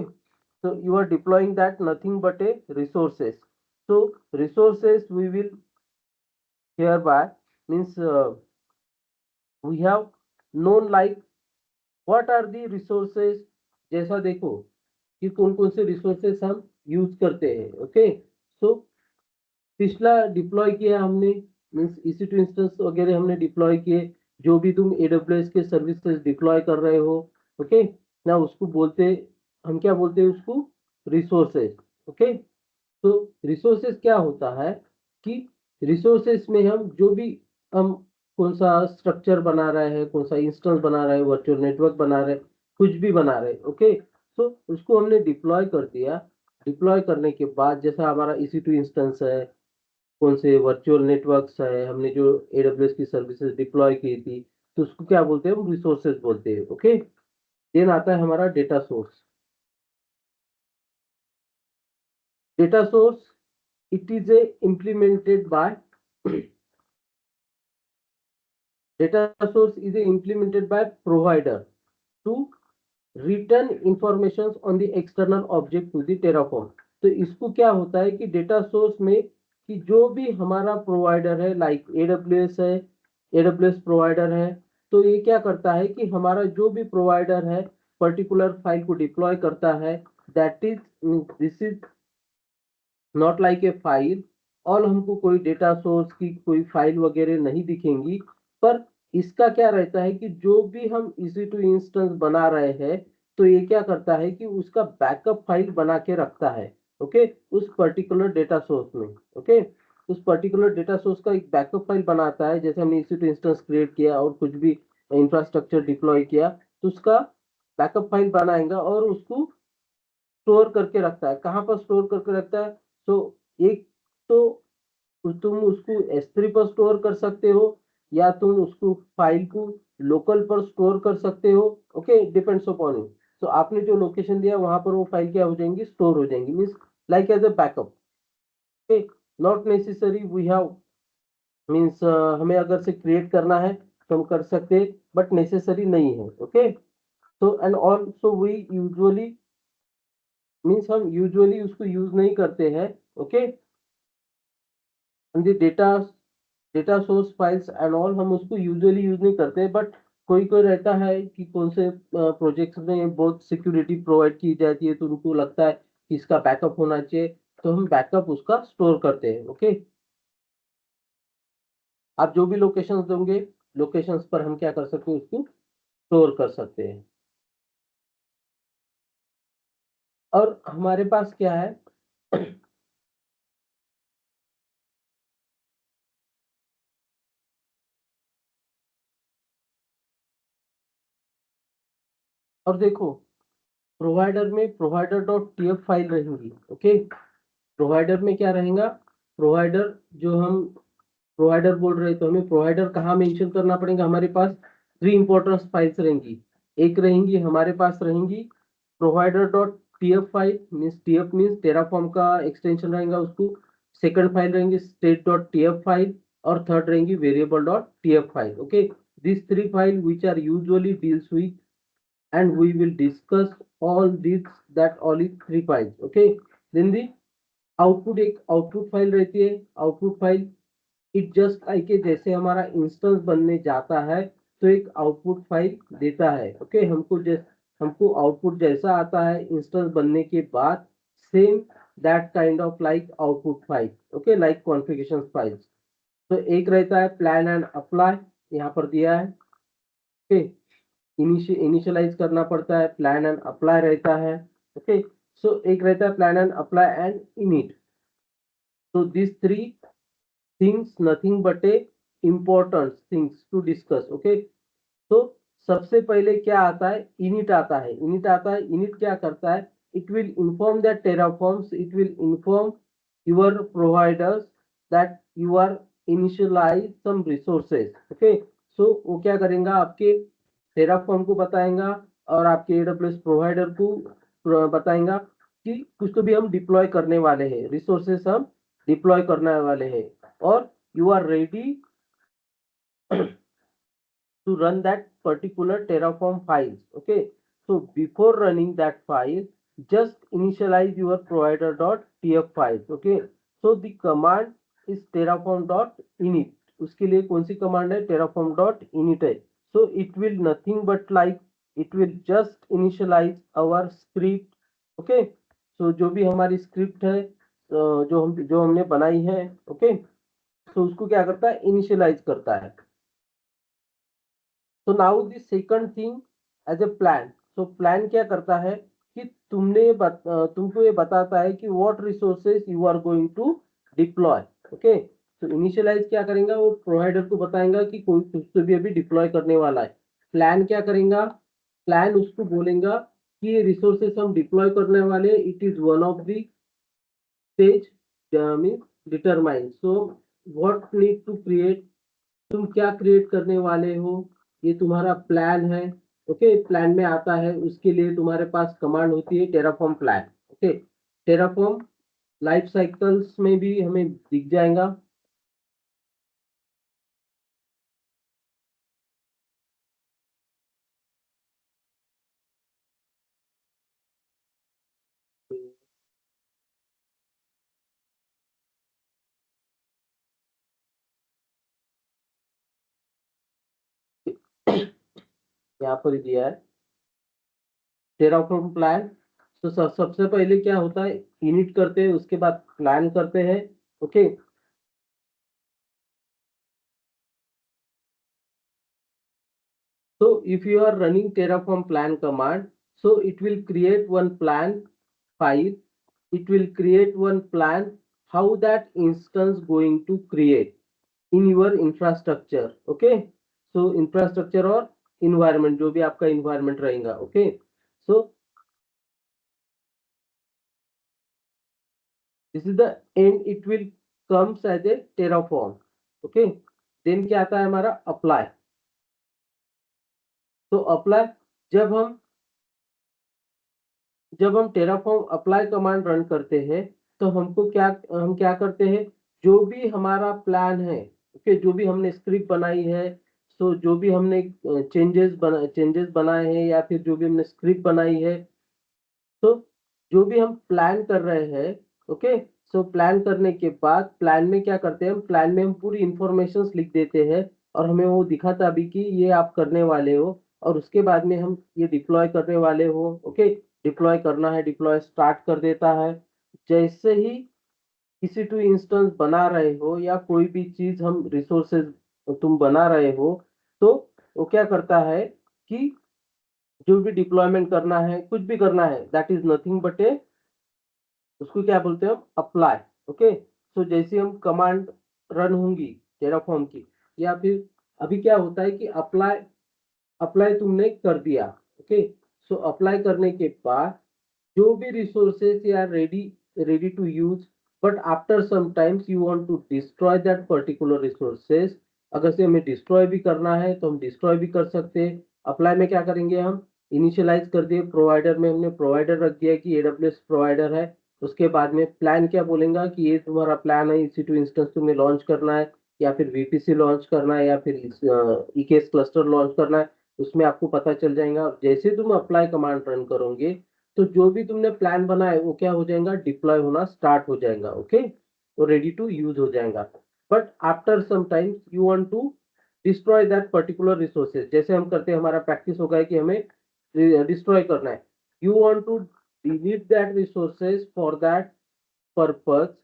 so you are deploying that nothing but a resources. So resources we will hereby means we have known like what are the resources. जैसा देखो कि कौन कौन से रिसोर्सेस हम यूज करते हैं. ओके, सो पिछला डिप्लॉय किया हमने, मीन्स EC2 इंस्टेंस वगैरह हमने डिप्लॉय किए, जो भी तुम AWS के सर्विसेज डिप्लॉय कर रहे हो. ओके, ना उसको बोलते, हम क्या बोलते हैं उसको, रिसोर्सेज. ओके, तो रिसोर्सेज क्या होता है कि रिसोर्सेज में हम जो भी हम कौन सा स्ट्रक्चर बना रहे हैं, कौन सा इंस्टेंस बना रहे हैं, वर्चुअल नेटवर्क बना रहे हैं, कुछ भी बना रहे हैं. ओके, तो उसको हमने डिप्लॉय कर दिया. डिप्लॉय करने के बाद जैसा हमारा EC2 इंस्टेंस है, कौन से वर्चुअल नेटवर्क्स है, हमने जो AWS की सर्विसेज डिप्लॉय की थी, तो उसको क्या बोलते हैं, हम रिसोर्सेज बोलते हैं. ओके, देन आता है हमारा data source. Data source, it is a implemented by data source is a implemented by provider to return informations on the external object to the Terraform. तो इसको क्या होता है कि डेटा सोर्स में कि जो भी हमारा प्रोवाइडर है, लाइक AWS है, AWS प्रोवाइडर है, तो ये क्या करता है कि हमारा जो भी प्रोवाइडर है पर्टिकुलर फाइल को डिप्लॉय करता है. That is this is not like a file. और हमको कोई डेटा सोर्स की कोई फाइल वगैरह नहीं दिखेंगी, पर इसका क्या रहता है कि जो भी हम EC2 इंस्टेंस बना रहे हैं, तो ये क्या करता है कि उसका बैकअप फाइल बना के रखता है. ओके, उस पर्टिकुलर डेटा सोर्स में. ओके, उस पर्टिकुलर डेटा सोर्स का एक बैकअप फाइल बनाता है. जैसे हमने EC2 इंस्टेंस क्रिएट किया और कुछ भी इंफ्रास्ट्रक्चर डिप्लॉय किया, तो उसका बैकअप फाइल बनाएगा और उसको स्टोर करके रखता है. कहाँ पर स्टोर करके रखता है, तो एक तो तुम उसको S3 पर स्टोर कर सकते हो, या तुम उसको फाइल को लोकल पर स्टोर कर सकते हो. Okay, depends upon you. तो आपने जो लोकेशन दिया वहां पर वो फाइल क्या हो जाएंगी, स्टोर हो जाएंगी, means like as a backup. Okay, not necessary we have means हमें अगर से क्रिएट करना है तो हम कर सकते हैं, बट नेसेसरी नहीं है. Okay, so and also we usually means हम यूजुअली उसको यूज नहीं करते हैं. Okay, data source files and all हम उसको यूजुअली यूज नहीं करते, बट कोई कोई रहता है कि कौन से प्रोजेक्ट्स में बहुत सिक्योरिटी प्रोवाइड की जाती है, तो उनको लगता है कि इसका बैकअप होना चाहिए, तो हम बैकअप उसका स्टोर करते हैं. ओके, आप जो भी लोकेशंस दोगे, लोकेशंस पर हम क्या कर सकते हैं, उसको स्टोर कर सकते हैं. और हमारे पास क्या है, और देखो प्रोवाइडर में provider.tf फाइल रहेंगी। ओके, प्रोवाइडर में क्या रहेगा, प्रोवाइडर जो हम प्रोवाइडर बोल रहे तो हमें प्रोवाइडर कहाँ मेंशन करना पड़ेगा, हमारे पास 3 इंपॉर्टेंट फाइल्स रहेंगी। एक रहेंगी हमारे पास रहेंगी provider.tf file, means tf means Terraform का एक्सटेंशन रहेगा उसको। सेकंड फाइल रहेंगी state.tf फाइल, और थर्ड रहेंगी variable.tf file. Okay, these 3 file which are usually deals with, and we will discuss all these that all is 3 files। okay, then the output, एक आउटपुट फाइल रहती है। Output file it just like के जैसे हमारा इंस्टेंस बनने जाता है तो एक आउटपुट फाइल देता है। ओके, हमको आउटपुट जैसा आता है इंस्टेंस बनने के बाद, same that kind of like output file. Okay, like configuration files. तो एक रहता है प्लान एंड अप्लाई, यहाँ पर दिया है। ओके, इनिशियलाइज करना पड़ता है, प्लान एंड अप्लाई रहता है। ओके, सो एक रहता है plan and apply and init. So these 3 things nothing but a important things to discuss। okay, तो सबसे पहले क्या आता है, init आता है। init आता है, init क्या करता है, it will inform that terraforms, it will inform your providers that you are initialize some resources। okay, so वो क्या करेगा, आपके टेराफॉर्म को बताएगा और आपके AWS प्रोवाइडर को बताएगा कि कुछ तो भी हम डिप्लॉय करने वाले हैं, रिसोर्सेस हम डिप्लॉय करने वाले हैं, और you are ready to run that particular Terraform files। okay, so before running that file, just initialize your provider.tf files। okay, so the command is terraform.init। उसके लिए कौन सी कमांड है, terraform.init है। so it will nothing but like it will just initialize our script। okay, so जो भी हमारी स्क्रिप्ट है जो हमने बनाई है, ओके, तो उसको क्या करता है, इनिशियलाइज करता है। तो now the second thing as a plan. So plan क्या करता है कि तुमको ये बताता है कि what resources you are going to deploy. Okay, तो इनिशियलाइज क्या करेगा, वो प्रोवाइडर को बताएगा कि कोई कुछ तो भी अभी डिप्लॉय करने वाला है। प्लान क्या करेगा, प्लान उसको बोलेगा कि ये रिसोर्सेज हम डिप्लॉय करने वाले, it is one of the stage means determine. So what need to create, तुम क्या क्रिएट करने वाले हो, ये तुम्हारा प्लान है। ओके, प्लान में आता है, उसके लिए तुम्हारे पास कमांड होती है Terraform plan. Okay, Terraform life cycles में भी हमें दिख जाएगा। यहाँ पर दिया है टेराफॉर्म प्लान। तो सबसे पहले क्या होता है, इनिट करते हैं, उसके बाद प्लान करते हैं। Okay, so if you are running terraform plan command, so it will create one plan file, it will create one plan how that instance going to create in your infrastructure। okay, so infrastructure और environment, जो भी आपका environment रहेगा। okay, so this is the end, it will comes as a terraform। okay, then क्या आता है हमारा apply। तो apply, जब हम टेराफॉर्म अप्लाई कमांड रन करते हैं तो हम क्या करते हैं, जो भी हमारा प्लान है, ओके, जो भी हमने स्क्रिप्ट बनाई है, सो जो भी हमने चेंजेस बनाए हैं या फिर जो भी हमने स्क्रिप्ट बनाई है, तो जो भी हम प्लान कर रहे हैं, ओके, सो प्लान करने के बाद प्लान में क्या करते हैं, प्लान में हम पूरी इंफॉर्मेशन लिख देते हैं और हमें वो दिखाता भी कि ये आप करने वाले हो, और उसके बाद में हम ये डिप्लॉय करने वाले हो। ओके, डिप्लॉय करना है, डिप्लॉय स्टार्ट कर देता है। जैसे ही किसी टू इंस्टेंस बना रहे हो या कोई भी चीज हम रिसोर्सेज तुम बना रहे हो, तो वो क्या करता है कि जो भी डिप्लॉयमेंट करना है, कुछ भी करना है, दैट इज नथिंग बट ए, उसको क्या बोलते हैं हम, अप्लाई। ओके, सो जैसे हम कमांड रन होंगी टेराफॉर्म की, या फिर अभी क्या होता है कि अप्लाई अप्लाई तुमने कर दिया। ओके, सो अप्लाई करने के बाद जो भी रिसोर्सेस या ready to use, but after some times you want to destroy that particular resources. अगर से हमें डिस्ट्रॉय भी करना है तो हम डिस्ट्रॉय भी कर सकते हैं। अप्लाई में क्या करेंगे हम, इनिशियलाइज कर दिए, प्रोवाइडर में हमने प्रोवाइडर रख दिया कि एडब्ल्यूएस प्रोवाइडर है। उसके बाद में प्लान क्या बोलेगा कि ये तुम्हारा प्लान है, EC2 इंस्टेंस तुम्हें लॉन्च करना है, या फिर VPC लॉन्च करना है, या फिर EKS क्लस्टर लॉन्च करना है, उसमें आपको पता चल जाएगा। जैसे तुम अप्लाई कमांड रन करोगे तो जो भी तुमने प्लान बनाया है वो क्या हो जाएगा, डिप्लॉय होना स्टार्ट हो जाएगा। ओके, तो रेडी टू यूज हो जाएगा। But after some time you want to destroy that particular resources, जैसे हम करते हैं, हमारा प्रैक्टिस होगा कि हमें डिस्ट्रॉय करना है। You want to delete that resources, for that purpose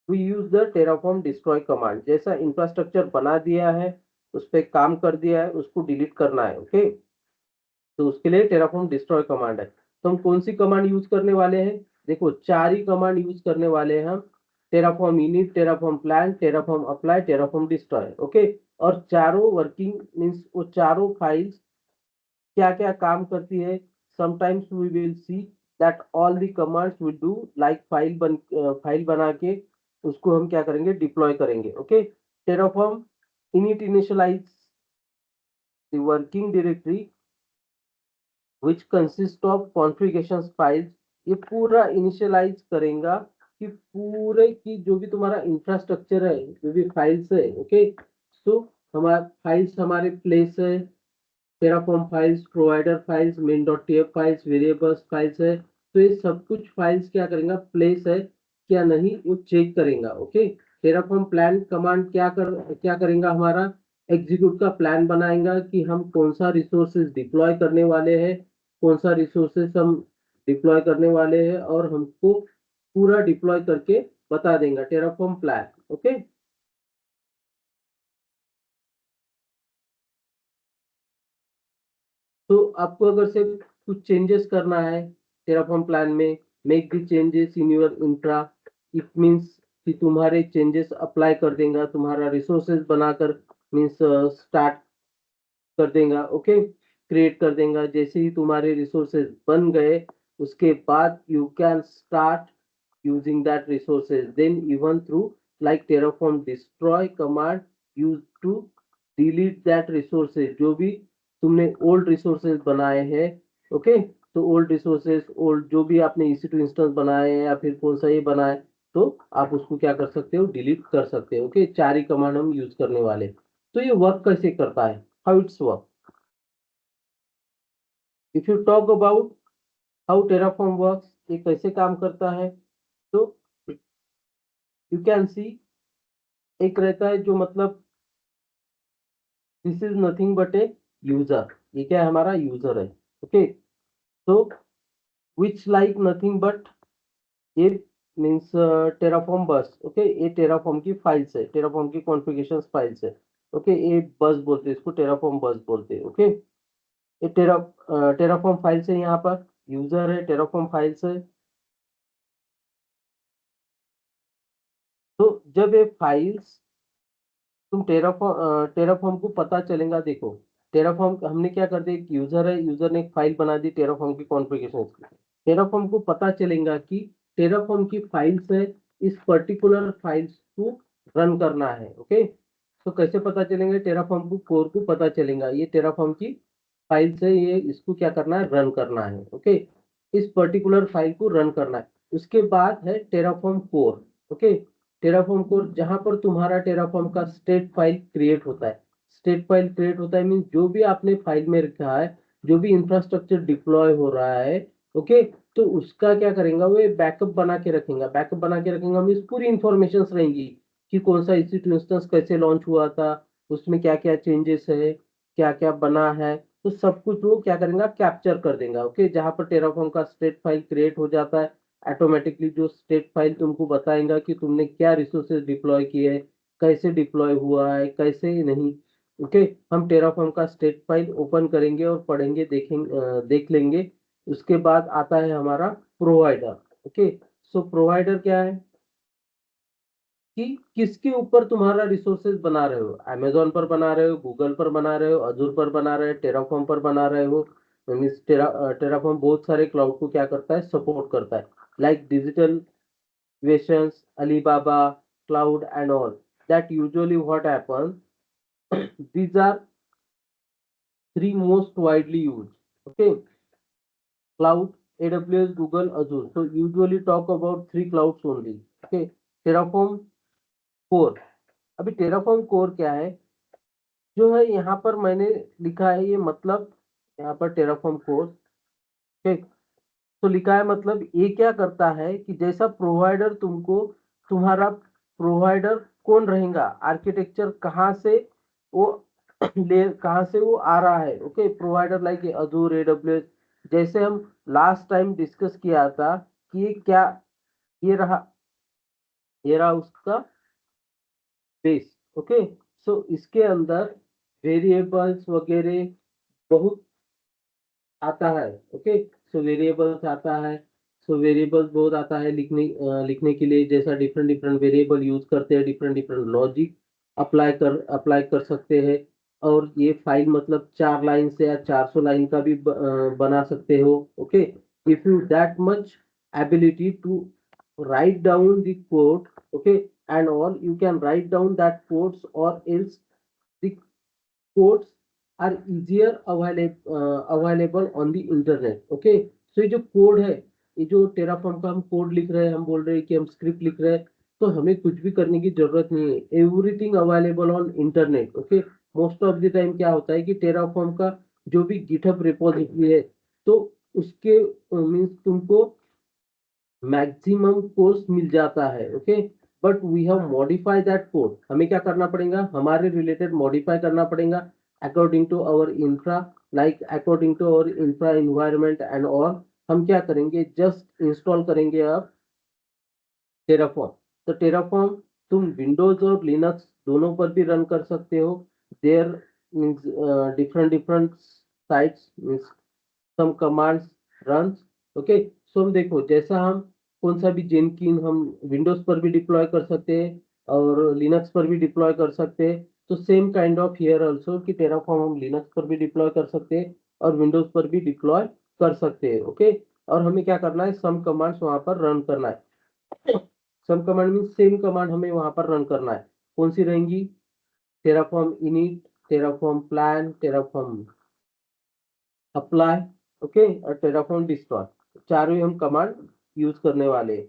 we use the Terraform destroy command. जैसा इंफ्रास्ट्रक्चर बना दिया है, उस पर काम कर दिया है, उसको डिलीट करना है। ओके, तो उसके लिए टेराफॉर्म डिस्ट्रॉय कमांड है। तो हम कौन सी कमांड यूज करने वाले हैं, देखो 4 ही कमांड यूज करने वाले हैं हम। Terraform init, Terraform plan, Terraform apply, Terraform destroy. Okay, और चारों वर्किंग मीन्स वो चारों फाइल्स क्या क्या काम करती है। Sometimes we will see that all the commands will do like file बना के उसको हम क्या करेंगे, डिप्लॉय करेंगे। Okay, Terraform init initialize the working directory which consist of configurations files। ये पूरा इनिशियलाइज करेगा कि पूरे की जो भी तुम्हारा इंफ्रास्ट्रक्चर है, जो भी फाइल्स है। ओके, सो हमारा फाइल्स हमारे प्लेस है, Terraform files, provider files, main.tf files, variables files है। तो ये सब कुछ फाइल्स क्या करेगा, प्लेस है क्या नहीं, वो चेक करेगा। ओके, टेराफॉर्म प्लान कमांड क्या करेगा, हमारा एग्जीक्यूट का प्लान बनाएगा कि हम कौन सा रिसोर्सेज डिप्लॉय करने वाले हैं, कौन सा रिसोर्सेस हम डिप्लॉय करने वाले हैं, और हमको पूरा डिप्लॉय करके बता देगा टेराफॉर्म प्लान। ओके, तो आपको अगर से कुछ चेंजेस करना है टेराफॉर्म प्लान में, make the changes in your intra, it means कि तुम्हारे चेंजेस अप्लाई कर देगा, तुम्हारा रिसोर्सेज बनाकर मींस स्टार्ट कर देगा। ओके, क्रिएट कर देगा। जैसे ही तुम्हारे रिसोर्सेज बन गए उसके बाद you can start using that resources, then even through like terraform destroy command used to delete that resources, जो भी तुमने old resources बनाए हैं। ओके, तो old resources, old जो भी आपने EC2 इंस्टेंस बनाए हैं या फिर कौन सा ये बनाए, तो आप उसको क्या कर सकते हो, डिलीट कर सकते हो। ओके, 4 ही कमांड हम यूज करने वाले। तो ये वर्क कैसे करता है, how it's work. If you talk about how Terraform works, ये कैसे काम करता है, तो यू कैन सी, एक रहता है जो मतलब this is nothing but a user, ये क्या है, हमारा यूजर है। ओके, तो विच लाइक नथिंग बट, ये मीन्स टेराफॉर्म बस। ओके, ये टेराफॉर्म की फाइल्स है, टेराफॉर्म की कॉन्फ़िगरेशन फाइल्स है। ओके, ये बस बोलते हैं इसको, टेराफॉर्म बस बोलते हैं। ओके, ये टेराफॉर्म फाइल्स है, यहाँ पर यूजर है, टेराफॉर्म फाइल्स है। तो जब ये फाइल्स तुम टेराफॉर्म को पता चलेगा, देखो टेराफॉर्म हमने क्या कर दिया, एक यूजर है, यूजर ने एक फाइल बना दी टेराफॉर्म की कॉन्फ़िगरेशन की। टेराफॉर्म को पता चलेगा कि टेराफॉर्म की फाइल्स है, इस पर्टिकुलर फाइल्स को रन करना है। ओके, तो कैसे पता चलेंगे, टेराफॉर्म को कोर को पता चलेगा ये टेराफॉर्म की फाइल्स है, ये इसको क्या करना है, रन करना है। ओके, इस पर्टिकुलर फाइल को रन करना है। उसके बाद है Terraform core. Okay, Terraform core जहां पर तुम्हारा टेराफॉर्म का स्टेट फाइल क्रिएट होता है। स्टेट फाइल क्रिएट होता है मीन जो भी आपने फाइल में रखा है, जो भी इंफ्रास्ट्रक्चर डिप्लॉय हो रहा है। ओके, तो उसका क्या करेगा, वो बैकअप बना के रखेगा। बैकअप बना के रखेगा मीन पूरी इंफॉर्मेशन रहेंगी कि कौन सा EC2 इंस्टेंस कैसे लॉन्च हुआ था, उसमें क्या क्या चेंजेस है, क्या क्या बना है, तो सब कुछ वो क्या करेगा, कैप्चर कर देगा। ओके, जहां पर टेराफॉर्म का स्टेट फाइल क्रिएट हो जाता है, ऑटोमेटिकली जो स्टेट फाइल तुमको बताएगा कि तुमने क्या रिसोर्सेज डिप्लॉय किए, कैसे डिप्लॉय हुआ है, कैसे नहीं। ओके, हम टेराफॉर्म का स्टेट फाइल ओपन करेंगे और पढ़ेंगे, देख लेंगे। उसके बाद आता है हमारा प्रोवाइडर। ओके, सो प्रोवाइडर क्या है कि किसके ऊपर तुम्हारा रिसोर्सेज बना रहे हो, अमेजोन पर बना रहे हो, गूगल पर बना रहे हो, अजूर पर बना रहे हो, टेराफॉर्म पर बना रहे हो। मीन्स टेराफॉर्म बहुत सारे क्लाउड को क्या करता है, सपोर्ट करता है, like digital Visions, Alibaba, Cloud and all. That usually what happens, these are three most widely used. Okay, Cloud, AWS, Google, Azure. So usually talk about three clouds only. Okay, Terraform Core. अभी Terraform Core क्या है, जो है यहाँ पर मैंने लिखा है, ये मतलब यहाँ पर Terraform Core, ठीक, तो लिखा है मतलब ये क्या करता है कि जैसा प्रोवाइडर तुमको, तुम्हारा प्रोवाइडर कौन रहेगा, आर्किटेक्चर कहाँ से वो कहाँ से वो आ रहा है। Okay, provider like Azzur, AWS, जैसे हम लास्ट टाइम डिस्कस किया था कि ये क्या, ये रहा, ये रहा उसका बेस। ओके, सो इसके अंदर वेरिएबल्स वगैरह बहुत आता है। ओके, सो वेरिएबल्स आता है, सो वेरिएबल्स बहुत आता है लिखने के लिए, जैसा डिफरेंट डिफरेंट वेरिएबल यूज करते हैं, डिफरेंट डिफरेंट लॉजिक अप्लाई कर सकते हैं। और ये फाइल मतलब 4 लाइन से या 400 लाइन का भी बना सकते हो। Okay, if you that much ability to write down the code, okay, and all you can write down that codes, or else the codes are easier available on the internet. Okay, so ये जो कोड है, ये जो टेराफॉर्म का हम कोड लिख रहे हैं, हम बोल रहे हैं कि हम स्क्रिप्ट लिख रहे हैं, तो हमें कुछ भी करने की जरूरत नहीं है, everything available on internet. Okay, most of the time क्या होता है कि टेराफॉर्म का जो भी गिटहब रिपोजिटरी है, तो उसके मीन्स तुमको मैक्सिमम कोर्स मिल जाता है। Okay, but we have modify that code, हमें क्या करना पड़ेगा, हमारे रिलेटेड मॉडिफाई करना पड़ेगा according to our infra, like according to our infra environment and all. हम क्या करेंगे, जस्ट इंस्टॉल करेंगे अब टेराफॉर्म। तो टेराफॉर्म तुम विंडोज और लिनक्स दोनों पर भी रन कर सकते हो। There means different different sites, means some commands runs. Okay, so हम देखो, जैसा हम कौन सा भी जेनकिन हम विंडोज पर भी डिप्लॉय कर सकते हैं और लिनक्स पर भी डिप्लॉय कर सकते हैं, तो same kind of here also कि टेराफॉर्म हम लिनक्स पर भी डिप्लॉय कर सकते हैं और विंडोज पर भी डिप्लॉय कर सकते हैं। ओके, और हमें क्या करना है, सम कमांड्स वहां पर रन करना है। सम कमांड मीन सेम कमांड हमें वहां पर रन करना है। कौन सी रहेंगी, Terraform init, Terraform plan, Terraform apply, okay, और टेराफॉर्म डिस्ट्रॉय, चारों ही हम कमांड यूज करने वाले हैं।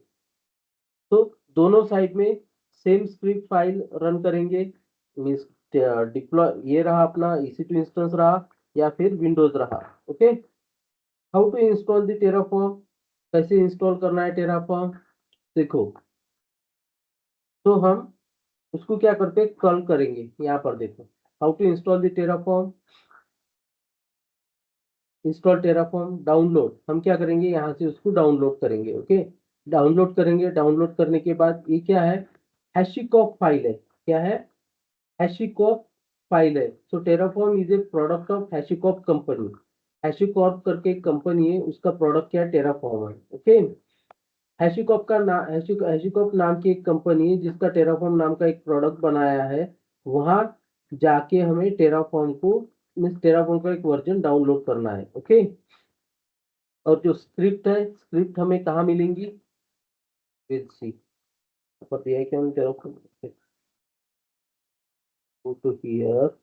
तो दोनों साइड में सेम स्क्रिप्ट फाइल रन करेंगे, मीन्स डिप्लॉय, ये रहा अपना EC2 इंस्टेंस रहा या फिर विंडोज रहा। Okay, how to install the Terraform, कैसे इंस्टॉल करना है टेराफॉर्म, देखो, तो हम उसको क्या करते हैं, कल करेंगे। यहाँ पर देखो, how to install the Terraform, install Terraform, download, हम क्या करेंगे, यहाँ से उसको डाउनलोड करेंगे। ओके, डाउनलोड करेंगे, डाउनलोड करने के बाद ये क्या है, हैशिकॉप फाइल है, क्या है, हैशिकॉप फाइल है। So Terraform is a product of HashiCorp company, HashiCorp करके एक कंपनी है, उसका प्रोडक्ट क्या है, टेराफॉर्म है। ओके, हैशिकॉप का नाम, हैशिकॉप नाम की एक कंपनी है जिसका टेराफॉर्म नाम का एक प्रोडक्ट बनाया है। वहां जाके हमें टेराफॉर्म को, मीन्स टेराफॉर्म का एक वर्जन डाउनलोड करना है। ओके, और जो स्क्रिप्ट है, स्क्रिप्ट हमें कहाँ मिलेंगी, विल सी, पर दिया है कि हम टेराफॉर्म, गो टू हियर,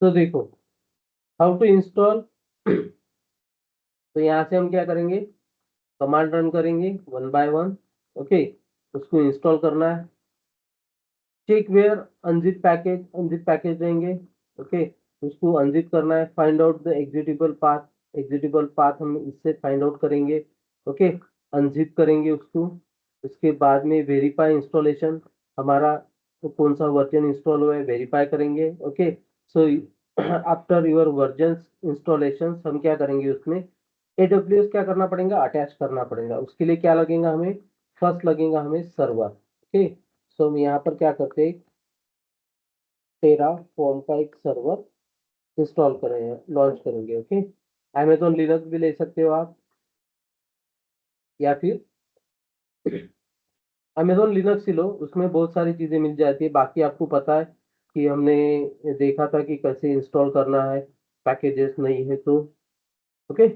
तो देखो, हाउ टू इंस्टॉल, तो यहाँ से हम क्या करेंगे, कमांड रन करेंगे वन बाय वन। ओके, उसको इंस्टॉल करना है। चेक वेयर अनजिप पैकेज देंगे। ओके, उसको अनजिप करना है। Find out the executable path हम इससे फाइंड आउट करेंगे। ओके, अनजिप करेंगे उसको। उसके बाद में वेरीफाई इंस्टॉलेशन, हमारा तो कौन सा वर्जन इंस्टॉल हुआ है वेरीफाई करेंगे। Okay, so after your version installation हम क्या करेंगे, उसमें AWS क्या करना पड़ेगा, अटैच करना पड़ेगा। उसके लिए क्या लगेगा हमें, फर्स्ट लगेगा हमें सर्वर। ओके, सो हम यहाँ पर क्या करते हैं, टेराफॉर्म का एक सर्वर इंस्टॉल करेंगे, लॉन्च करेंगे। ओके, Amazon लिनक्स भी ले सकते हो आप, या फिर Amazon लिनक्स ही लो, उसमें बहुत सारी चीजें मिल जाती है। बाकी आपको पता है कि हमने देखा था कि कैसे इंस्टॉल करना है, पैकेजेस नहीं है तो। Okay,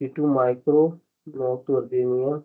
T2 micro, not Virginia.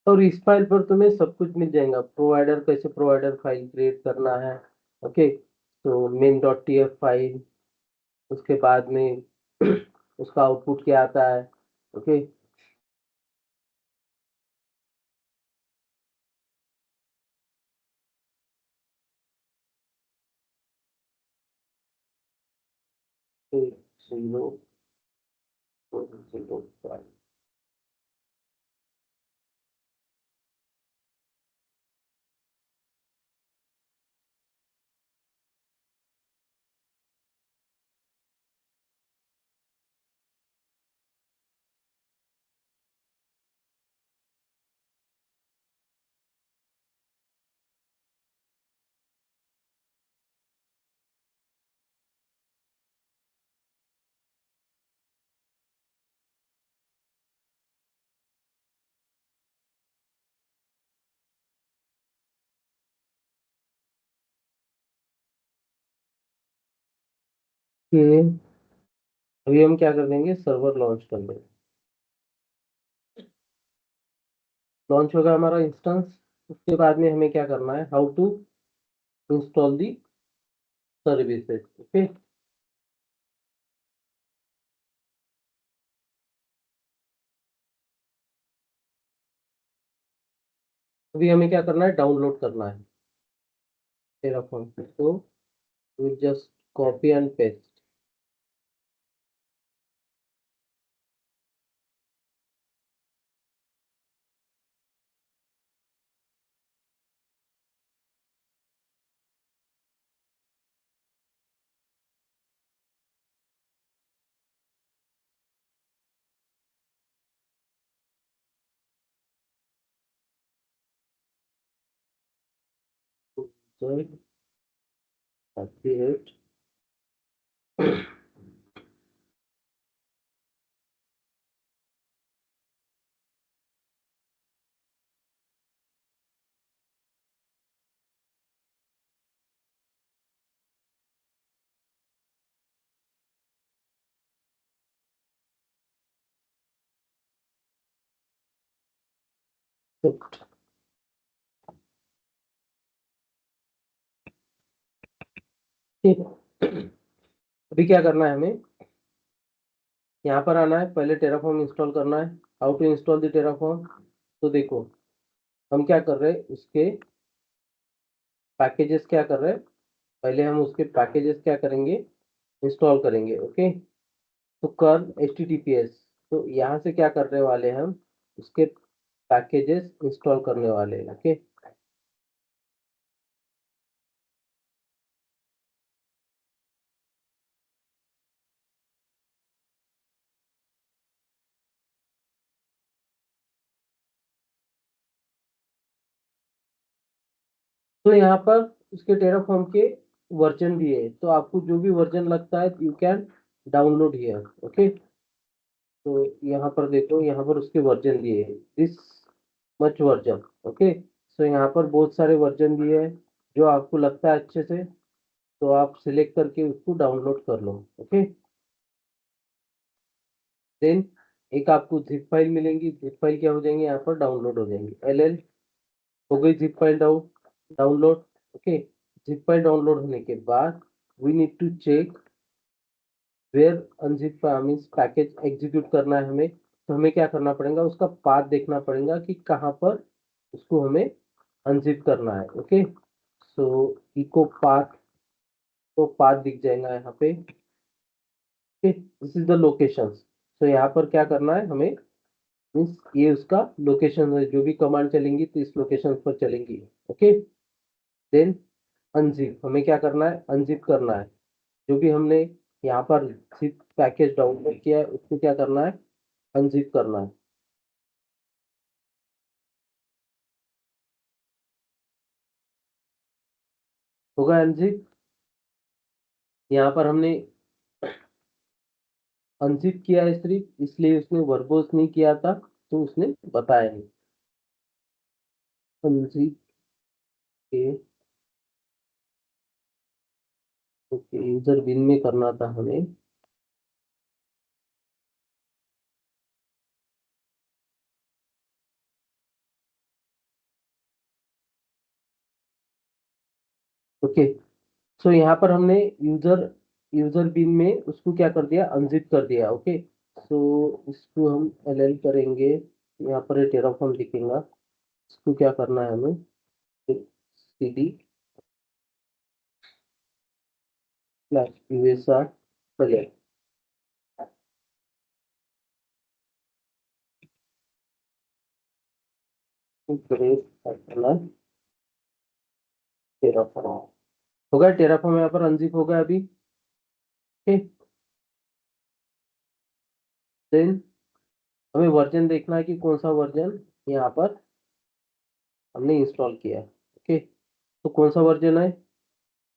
और इस फाइल पर तुम्हें सब कुछ मिल जाएगा, प्रोवाइडर कैसे प्रोवाइडर फाइल क्रिएट करना है। ओके, तो main.tf फाइल, उसके बाद में उसका आउटपुट क्या आता है। ओके, तो 0.05। ये अभी हम क्या कर देंगे, सर्वर लॉन्च कर देंगे। लॉन्च होगा हमारा इंस्टेंस। उसके बाद में हमें क्या करना है, how to install the services. Okay, अभी हमें क्या करना है, डाउनलोड करना है टेराफॉर्म। तो we just copy and paste. Z 38। ठीक है, अभी क्या करना है हमें, यहाँ पर आना है, पहले टेराफॉर्म इंस्टॉल करना है। How to install the Terraform, तो देखो हम क्या कर रहे हैं, उसके पैकेजेस क्या कर रहे हैं, पहले हम उसके पैकेजेस क्या करेंगे, इंस्टॉल करेंगे। ओके, तो कर्ल HTTPS, तो यहाँ से क्या करने वाले हैं हम, उसके पैकेजेस इंस्टॉल करने वाले हैं। ओके, तो यहाँ पर उसके टेराफॉर्म के वर्जन दिए हैं, तो आपको जो भी वर्जन लगता है you can download here. Okay, तो यहाँ पर देखो, यहाँ पर उसके वर्जन दिए हैं, दिस मच वर्जन। ओके, सो यहाँ पर बहुत सारे वर्जन दिए हैं, जो आपको लगता है अच्छे से तो आप सिलेक्ट करके उसको डाउनलोड कर लो। ओके, देन एक आपको जिप फाइल मिलेंगी, जिप फाइल क्या हो जाएंगे, यहाँ पर डाउनलोड हो जाएंगे। एल हो गई zip file download. Okay, zip file download होने के बाद we need to check where unzip means package execute करना है हमें, तो हमें क्या करना पड़ेगा, उसका पाथ देखना पड़ेगा कि कहाँ पर उसको हमें अनजिप करना है। ओके, सो इको पाथ, तो पाथ दिख जाएगा यहाँ पे। Okay, this is the location. तो यहाँ पर क्या करना है हमें, मीन्स ये उसका लोकेशन है, जो भी कमांड चलेंगी तो इस लोकेशन पर चलेंगी। ओके, देन अनजिप, हमें क्या करना है, अनजिप करना है। जो भी हमने यहाँ पर जिप पैकेज डाउनलोड किया है उसको क्या करना है, अनजिप करना है। होगा अनजिप, यहाँ पर हमने अनजिप किया है सिर्फ इसलिए, उसने वर्बोस नहीं किया था तो उसने बताया नहीं। अनजिप के ओके, यूजर बिन में करना था हमें। ओके, सो यहाँ पर हमने यूजर यूजर बिन में उसको क्या कर दिया, अनजिप कर दिया। ओके, सो इसको हम एल करेंगे, यहाँ पर टेराफॉर्म दिखेगा, इसको क्या करना है हमें, cd /usr प्रोजेक्ट टेराफॉर्म हो गया। टेराफॉर्म यहाँ पर अनजिप हो गया अभी। ठीक, देन हमें वर्जन देखना है कि कौन सा वर्जन यहाँ पर हमने इंस्टॉल किया है। ओके, तो कौन सा वर्जन है,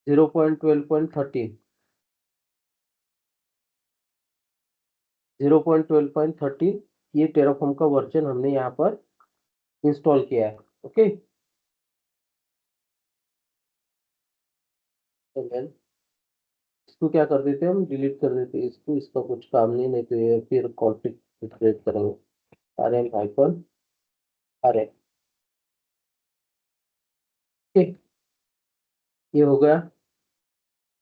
0.12.13, 0.12.13 ये टेराफॉर्म का वर्जन हमने यहाँ पर इंस्टॉल किया है। ओके, इसको क्या कर देते हैं हम, डिलीट कर देते हैं इसको, इसका कुछ काम नहीं तो ये फिर कॉन्फ्लिक्ट क्रिएट करेंगे। rm-rm ठीक, ये हो गया।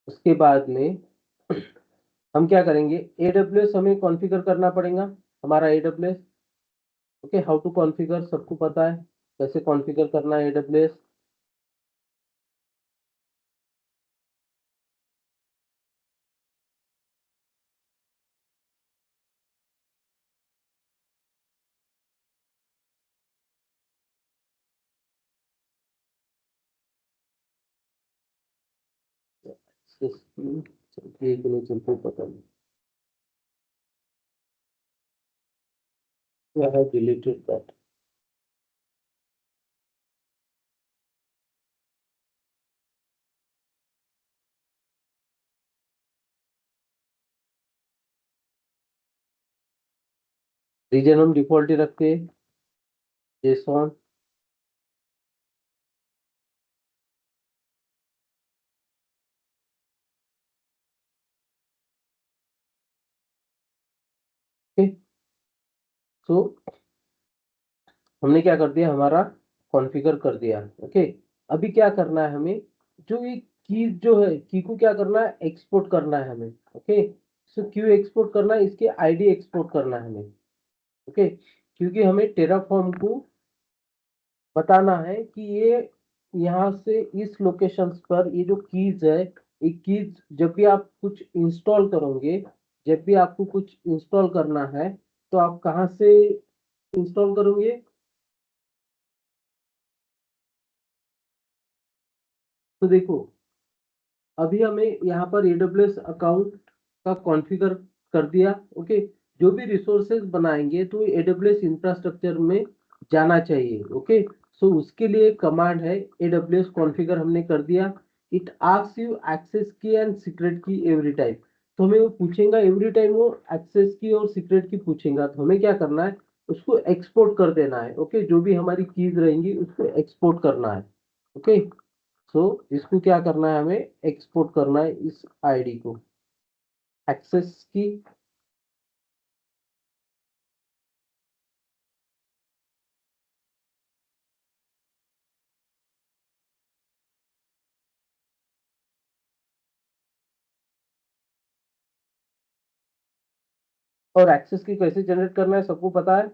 उसके बाद में हम क्या करेंगे, AWS हमें कॉन्फ़िगर करना पड़ेगा, हमारा AWS। Okay, how to configure सबको पता है, कैसे कॉन्फ़िगर करना है AWS। एक मिनट चलते पता नहीं, I have deleted that। Region हम डिफॉल्ट ही रखते हैं, JSON। ओके, सो हमने क्या कर दिया, हमारा कॉन्फ़िगर कर दिया। ओके, अभी क्या करना है हमें, जो ये की जो है, की को क्या करना है, एक्सपोर्ट करना है हमें। ओके, सो क्यों एक्सपोर्ट करना है, इसके आईडी एक्सपोर्ट करना है हमें। ओके, क्योंकि हमें टेराफॉर्म को बताना है कि ये यहाँ से इस लोकेशन पर ये जो कीज है, ये कीज जब भी आप कुछ इंस्टॉल करोगे, जब भी आपको कुछ इंस्टॉल करना है तो आप कहाँ से इंस्टॉल करोगे, तो देखो अभी हमें यहाँ पर AWS अकाउंट का कॉन्फ़िगर कर दिया। ओके, जो भी रिसोर्सेज बनाएंगे तो AWS इंफ्रास्ट्रक्चर में जाना चाहिए। ओके, सो उसके लिए कमांड है AWS कॉन्फ़िगर हमने कर दिया। इट आस्क्स यू एक्सेस की एंड सीक्रेट की एवरी टाइम। तो हमें वो पूछेगा एवरी टाइम, वो एक्सेस की और सीक्रेट की पूछेगा, तो हमें क्या करना है, उसको एक्सपोर्ट कर देना है। ओके, जो भी हमारी कीज रहेंगी उसको एक्सपोर्ट करना है। ओके, सो इसको क्या करना है, हमें एक्सपोर्ट करना है इस आईडी को, एक्सेस की और एक्सेस की कैसे जनरेट करना है सबको पता है।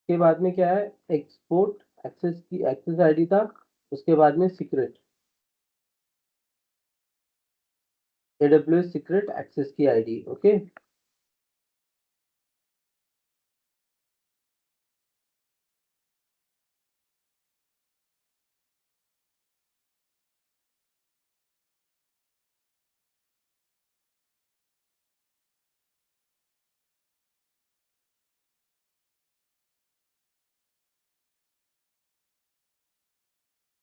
के बाद में क्या है, एक्सपोर्ट एक्सेस की, एक्सेस आईडी था, उसके बाद में सीक्रेट, AWS सीक्रेट एक्सेस की आईडी। ओके,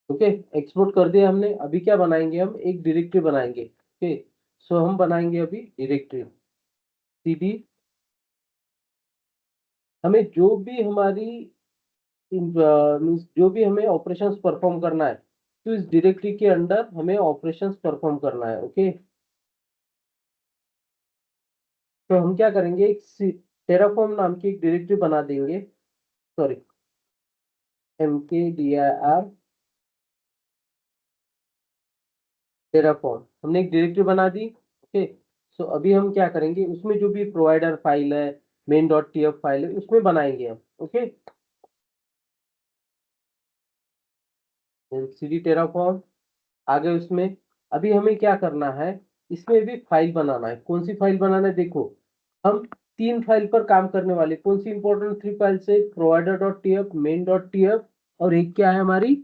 ओके, एक्सपोर्ट कर दिया हमने। अभी क्या बनाएंगे, हम एक डायरेक्टरी बनाएंगे। ओके, सो हम बनाएंगे अभी डायरेक्टरी cd। हमें जो भी हमारी मीन्स जो भी हमें ऑपरेशंस परफॉर्म करना है, तो इस डायरेक्टरी के अंडर हमें ऑपरेशंस परफॉर्म करना है। ओके, तो हम क्या करेंगे, एक टेराफॉर्म नाम की एक डायरेक्टरी बना देंगे। सॉरी, mkdir टेराफॉर्म हमने एक डायरेक्टरी बना दी। ओके, सो अभी हम क्या करेंगे, उसमें जो भी प्रोवाइडर फाइल है, main.tf फाइल है, उसमें बनाएंगे हम। ओके, cd टेराफॉर्म आ गए उसमें। अभी हमें क्या करना है, इसमें भी फाइल बनाना है। कौन सी फाइल बनाना है, देखो हम तीन फाइल पर काम करने वाले। कौन सी इंपॉर्टेंट थ्री फाइल से, provider dot TF, main dot TF, और एक क्या है हमारी,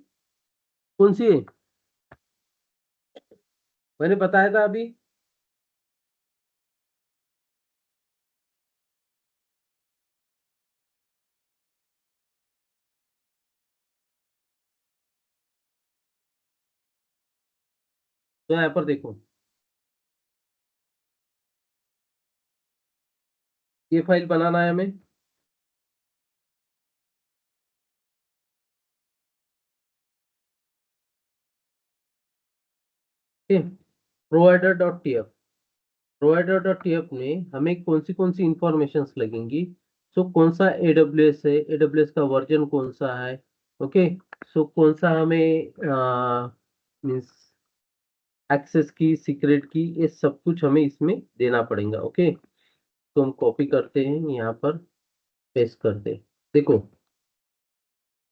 कौन सी है, मैंने बताया था अभी। तो यहाँ पर देखो, ये फाइल बनाना है हमें। Provider dot TF, provider dot TF में हमें कौन सी इंफॉर्मेशन लगेंगी। सो कौन सा एडब्ल्यूएस है, एडब्ल्यूएस का वर्जन कौन सा है। ओके, सो कौन सा हमें मीन्स एक्सेस की, सीक्रेट की, ये सब कुछ हमें इसमें देना पड़ेगा। ओके, तो हम कॉपी करते हैं, यहाँ पर पेस्ट करते हैं। देखो,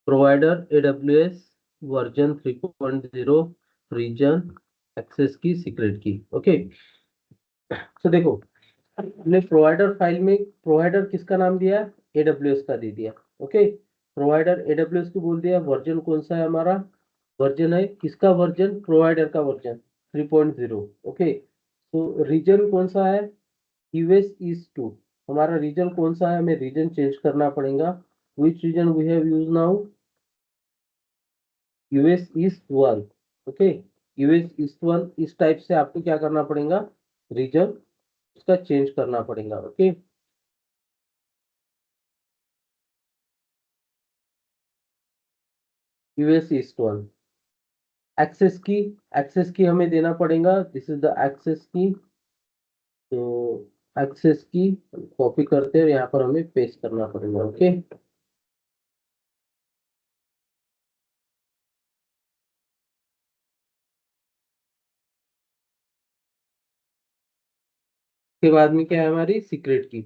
provider AWS version 3.0, region, access key, secret key. Okay, तो देखो हमने प्रोवाइडर फाइल में प्रोवाइडर किसका नाम दिया, AWS का दे दिया। ओके, प्रोवाइडर AWS को बोल दिया, वर्जन कौन सा है हमारा, वर्जन है किसका, वर्जन प्रोवाइडर का वर्जन 3.0। ओके, तो रीजन कौन सा है, यूएस ईस्ट 2। हमारा रीजन कौन सा है, हमें रीजन चेंज करना पड़ेगा। Which region we have use now, US east 1। Okay, US east 1, इस टाइप से आपको क्या करना पड़ेगा, रीजन उसका चेंज करना पड़ेगा। Okay, US east 1। एक्सेस की, एक्सेस की हमें देना पड़ेगा, दिस इज द एक्सेस की। तो एक्सेस की कॉपी करते हैं, यहाँ पर हमें पेस्ट करना पड़ेगा। ओके, के बाद में क्या है हमारी सीक्रेट की।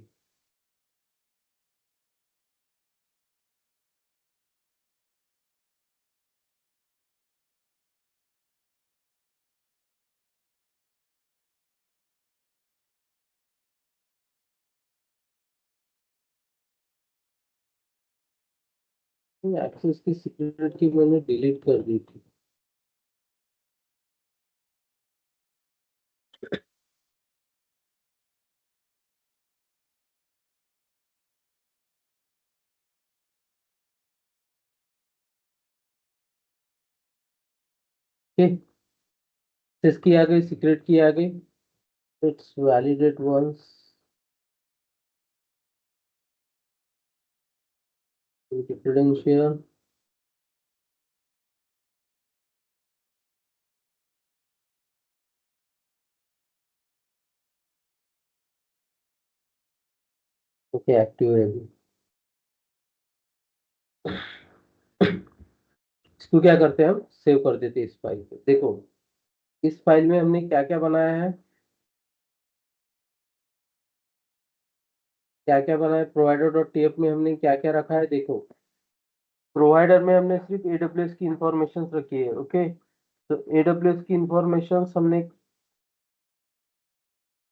एक्सेस की सीक्रेट की मैंने डिलीट कर दी थी। सिस की आ गई, सीक्रेट की आ गई, it's validate once, credential, okay active है अभी। इसको क्या करते हैं, हम सेव कर देते हैं इस फाइल को। देखो इस फाइल में हमने क्या क्या बनाया है, क्या क्या बनाया है, प्रोवाइडर डॉट टीएफ में हमने क्या क्या रखा है। देखो प्रोवाइडर में हमने सिर्फ एडब्ल्यूएस की इंफॉर्मेशन रखी है। ओके, तो एडब्ल्यूएस की इंफॉर्मेशन हमने,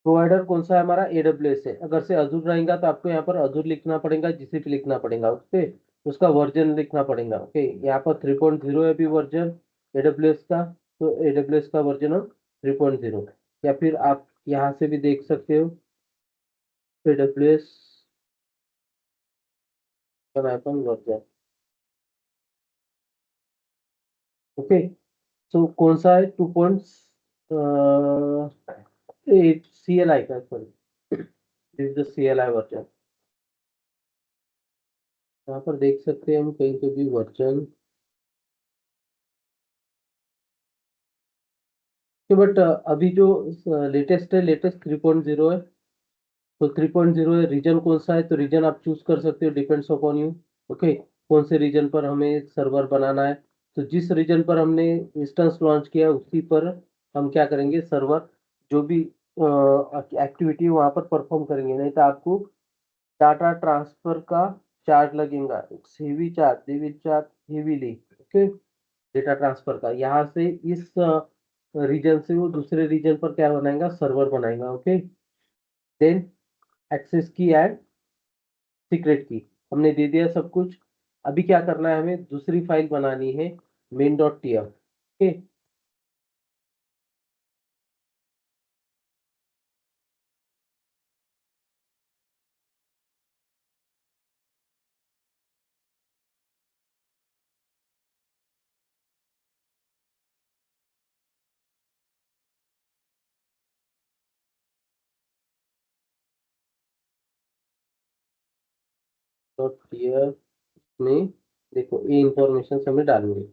प्रोवाइडर कौन सा है हमारा, एडब्ल्यूएस है। अगर से अजूर रहेगा तो आपको यहाँ पर अजूर लिखना पड़ेगा, जीसीपी लिखना पड़ेगा, ओके, उसका वर्जन लिखना पड़ेगा। ओके, यहाँ पर 3.0 है भी वर्जन एडब्ल्यूएस का, तो एडब्ल्यूएस का वर्जन हम 3.0, या फिर आप यहाँ से भी देख सकते हो एडब्ल्यूएस वर्जन। ओके, तो कौन सा है, 2.8 CLI का, sorry this is the CLI version. यहाँ पर देख सकते हैं हम कहीं पे भी वर्जन, बट अभी जो लेटेस्ट है, लेटेस्ट 3.0 है। तो 3.0 है, रीजन कौन सा है, तो रीजन आप चूज कर सकते हो, डिपेंड्स अपॉन यू। ओके, कौन से रीजन पर हमें सर्वर बनाना है, तो जिस रीजन पर हमने इंस्टेंस लॉन्च किया उसी पर हम क्या करेंगे, सर्वर जो भी एक्टिविटी वहां पर परफॉर्म करेंगे। नहीं तो आपको डाटा ट्रांसफर का चार्ज लगेगा, heavy charge, they will charge heavily. Okay, data transfer का, यहाँ से इस रीजन से वो दूसरे रीजन पर क्या बनाएगा, सर्वर बनाएगा। ओके, देन एक्सेस की एंड सीक्रेट की हमने दे दिया सब कुछ। अभी क्या करना है, हमें दूसरी फाइल बनानी है, main.tf। ओके, डॉट टीएफ में देखो ये इंफॉर्मेशन हमें डालनी है।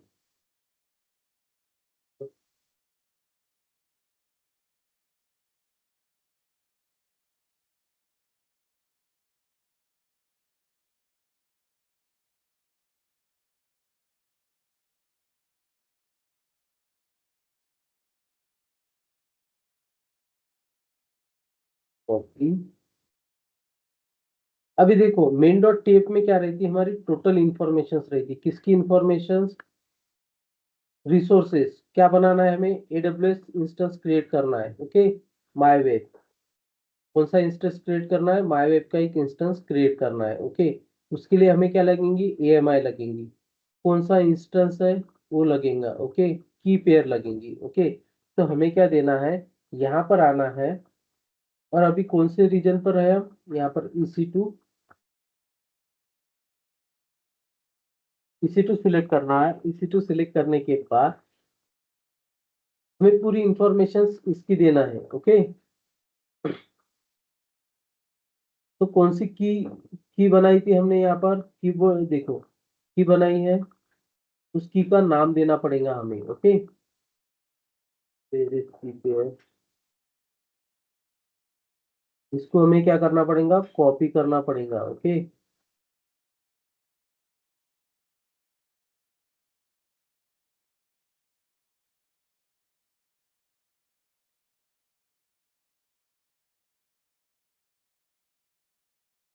कॉपी, अभी देखो main.tf में क्या रहती है, हमारी टोटल इंफॉर्मेशन रहती है, किसकी इंफॉर्मेशन, रिसोर्सेस क्या बनाना है हमें, एडब्ल्यूएस इंस्टेंस क्रिएट करना है। ओके, माई वेब, कौन सा इंस्टेंस क्रिएट करना है, माई वेब का एक इंस्टेंस क्रिएट करना है। ओके, उसके लिए हमें क्या लगेंगी, AMI लगेंगी, कौन सा इंस्टेंस है वो लगेगा। ओके, की पेयर लगेंगी। ओके, तो हमें क्या देना है, यहाँ पर आना है, और अभी कौन से रीजन पर है हम, यहाँ पर EC2 सिलेक्ट करना है। EC2 सिलेक्ट करने के बाद हमें पूरी इंफॉर्मेशन इसकी देना है। ओके, तो कौन सी की बनाई थी हमने, यहाँ पर की देखो की बनाई है, उस की का नाम देना पड़ेगा हमें। ओके, की पे है, इसको हमें क्या करना पड़ेगा, कॉपी करना पड़ेगा। ओके,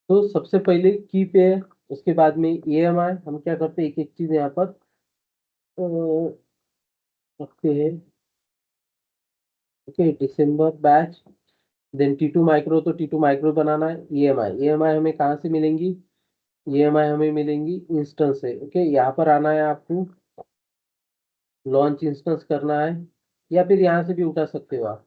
तो सबसे पहले की पे है, उसके बाद में EMI, हम क्या करते हैं एक एक चीज यहाँ पर रखते हैं। ओके, दिसंबर बैच, देन T2 माइक्रो, तो T2 माइक्रो बनाना है। EMI हमें कहाँ से मिलेंगी, EMI हमें मिलेंगी इंस्टेंस से। ओके, यहाँ पर आना है आपको, लॉन्च इंस्टेंस करना है, या फिर यहाँ से भी उठा सकते हो आप।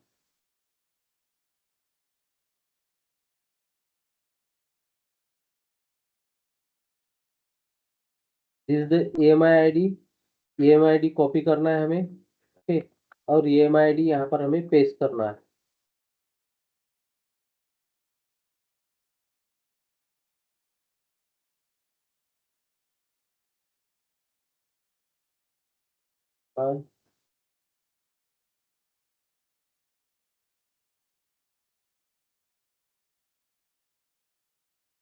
This is the EMI ID, EMI ID copy करना है हमें। ओके, और EMI आईडी यहाँ पर हमें पेस्ट करना है। और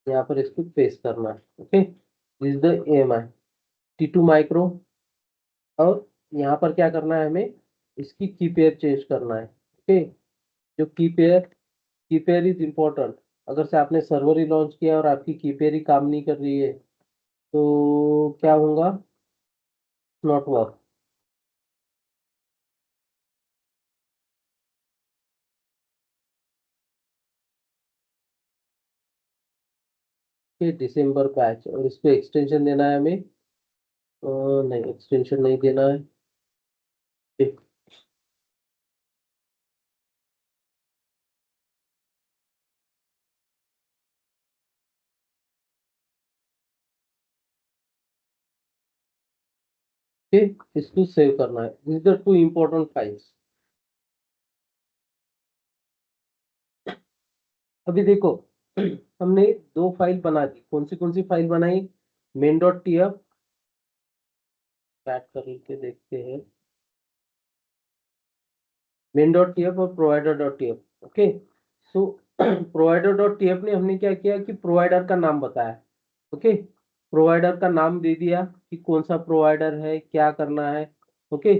यहाँ पर इसको पेस्ट करना है। Okay, this is the EMI T2 micro. और यहाँ पर क्या करना है, हमें इसकी की पेयर चेंज करना है। ओके, जो की पेयर इज इम्पोर्टेंट। अगर से आपने सर्वर ही लॉन्च किया और आपकी की पेयर ही काम नहीं कर रही है तो क्या होगा, नॉट वर्क। दिसंबर बैच, और इसको एक्सटेंशन देना है हमें, नहीं एक्सटेंशन नहीं देना है। इसको सेव करना है। This the two important files. अभी देखो हमने दो फाइल बना दी। कौन सी फाइल बनाई, main.tf, बैट करके देखते हैं, main.tf और provider.tf। ओके, सो provider.tf ने हमने क्या किया कि प्रोवाइडर का नाम बताया। ओके, प्रोवाइडर का नाम दे दिया कि कौन सा प्रोवाइडर है, क्या करना है। ओके,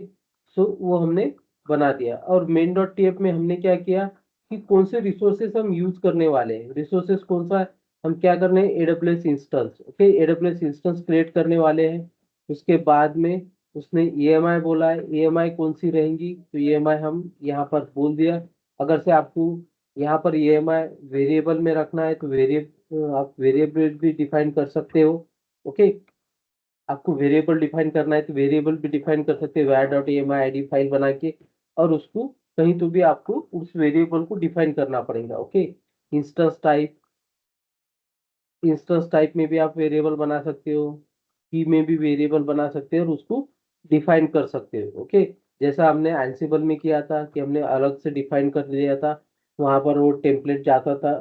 सो वो हमने बना दिया। और main.tf में हमने क्या किया कि कौन से रिसोर्सेस हम यूज करने वाले हैं। रिसोर्सेस कौन सा है, हम क्या करने हैं, AWS instance. Okay, AWS instance create करने वाले हैं। उसके बाद में उसने EMI बोला है, EMI कौन सी रहेंगी, तो EMI हम यहाँ पर बोल दिया। अगर से आपको यहाँ पर EMI वेरिएबल में रखना है तो आप वेरिएबल भी डिफाइन कर सकते हो। ओके, आपको वेरिएबल डिफाइन करना है तो वेरिएबल भी डिफाइन कर सकते हो var.emi id फाइल बना के, और उसको कहीं तो भी आपको उस वेरिएबल को डिफाइन करना पड़ेगा। Okay, instance type, instance type में भी आप वेरिएबल बना सकते हो, की में भी वेरिएबल बना सकते हो और उसको डिफाइन कर सकते हो। ओके, जैसा हमने एंसिबल में किया था कि हमने अलग से डिफाइन कर दिया था, वहां पर वो टेम्पलेट जाता था,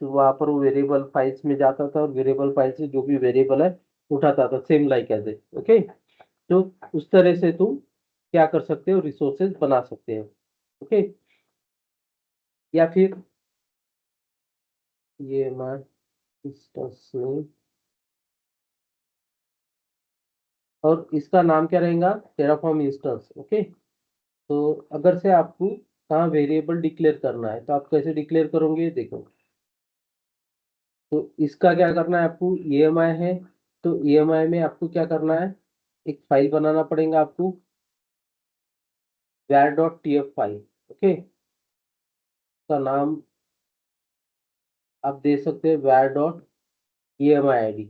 वहां पर वो वेरिएबल फाइल्स में जाता था और वेरिएबल फाइल से जो भी वेरिएबल है उठाता था, same like as a. Okay, तो उस तरह से तुम क्या कर सकते हो, रिसोर्सेज बना सकते हो। ओके, या फिर ये हमारा इंस्टेंस में, और इसका नाम क्या रहेगा, टेराफॉर्म इंस्टेंस। ओके, तो अगर से आपको कहाँ वेरिएबल डिक्लेयर करना है तो आप कैसे डिक्लेयर करोगे, देखो। तो इसका क्या करना है आपको, EMI है तो EMI में आपको क्या करना है, एक फाइल बनाना पड़ेगा आपको, var.tf फाइल। ओके, का नाम आप दे सकते हैं var.emi id,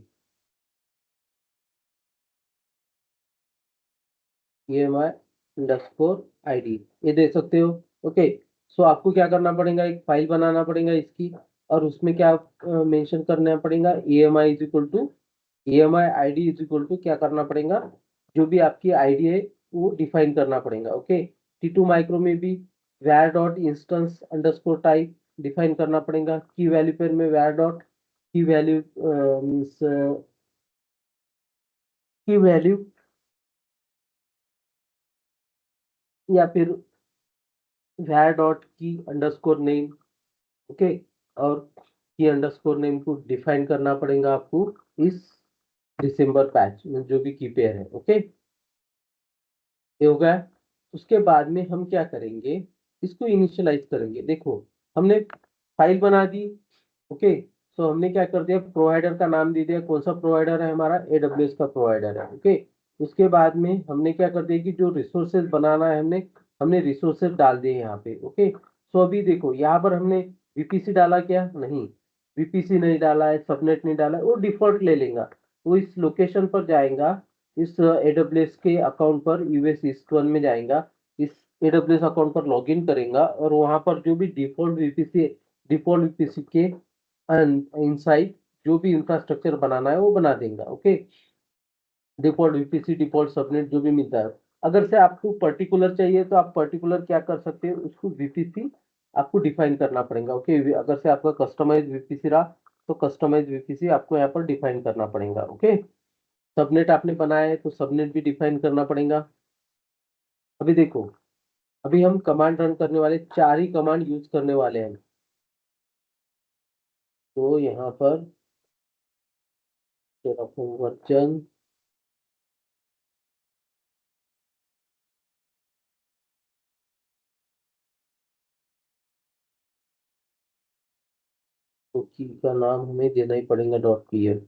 EMI underscore ID ये दे सकते हो। ओके, सो आपको क्या करना पड़ेगा, एक फाइल बनाना पड़ेगा इसकी, और उसमें क्या मेंशन करना पड़ेगा, EMI is equal to EMI ID is equal to क्या करना पड़ेगा, जो भी आपकी आईडी है वो डिफाइन करना पड़ेगा। ओके, T2 माइक्रो में भी var dot instance underscore type define करना पड़ेगा। की वैल्यू पेयर में var डॉट की वैल्यू मीन्स की वैल्यू, या फिर var डॉट की अंडरस्कोर नेम। ओके, और की अंडरस्कोर नेम को डिफाइन करना पड़ेगा आपको इस दिसंबर पैच में जो भी की पेयर है। ओके, ये हो गया। उसके बाद में हम क्या करेंगे, इसको इनिशियलाइज करेंगे। देखो हमने फाइल बना दी। ओके, सो हमने क्या कर दिया, प्रोवाइडर का नाम दे दिया, कौन सा प्रोवाइडर है हमारा, AWS का प्रोवाइडर है। ओके, उसके बाद में हमने क्या कर दिया कि जो रिसोर्सेज बनाना है हमने रिसोर्सेज डाल दिए यहाँ पे। ओके, सो अभी देखो यहाँ पर हमने VPC डाला क्या, नहीं VPC नहीं डाला है, सबनेट नहीं डाला है, वो डिफॉल्ट ले लेगा। वो इस लोकेशन पर जाएगा, इस AWS के अकाउंट पर US ईस्ट 1 में जाएगा, इस AWS अकाउंट पर लॉगिन करेगा और वहां पर जो भी डिफॉल्ट VPC के इनसाइड जो भी इंफ्रास्ट्रक्चर बनाना है वो बना देगा। Okay, default VPC default subnet जो भी मिलता है, अगर से आपको पर्टिकुलर चाहिए तो आप पर्टिकुलर क्या कर सकते हैं, उसको वीपीसी आपको डिफाइन करना पड़ेगा। ओके, अगर से आपका कस्टमाइज वीपीसी रहा तो कस्टमाइज वीपीसी आपको यहाँ पर डिफाइन करना पड़ेगा। ओके, सबनेट आपने बनाया है तो सबनेट भी डिफाइन करना पड़ेगा। अभी देखो, अभी हम कमांड रन करने वाले, 4 ही कमांड यूज करने वाले हैं। तो यहाँ पर टेराफॉर्म वर्जन, तो की का नाम हमें देना ही पड़ेगा .pl।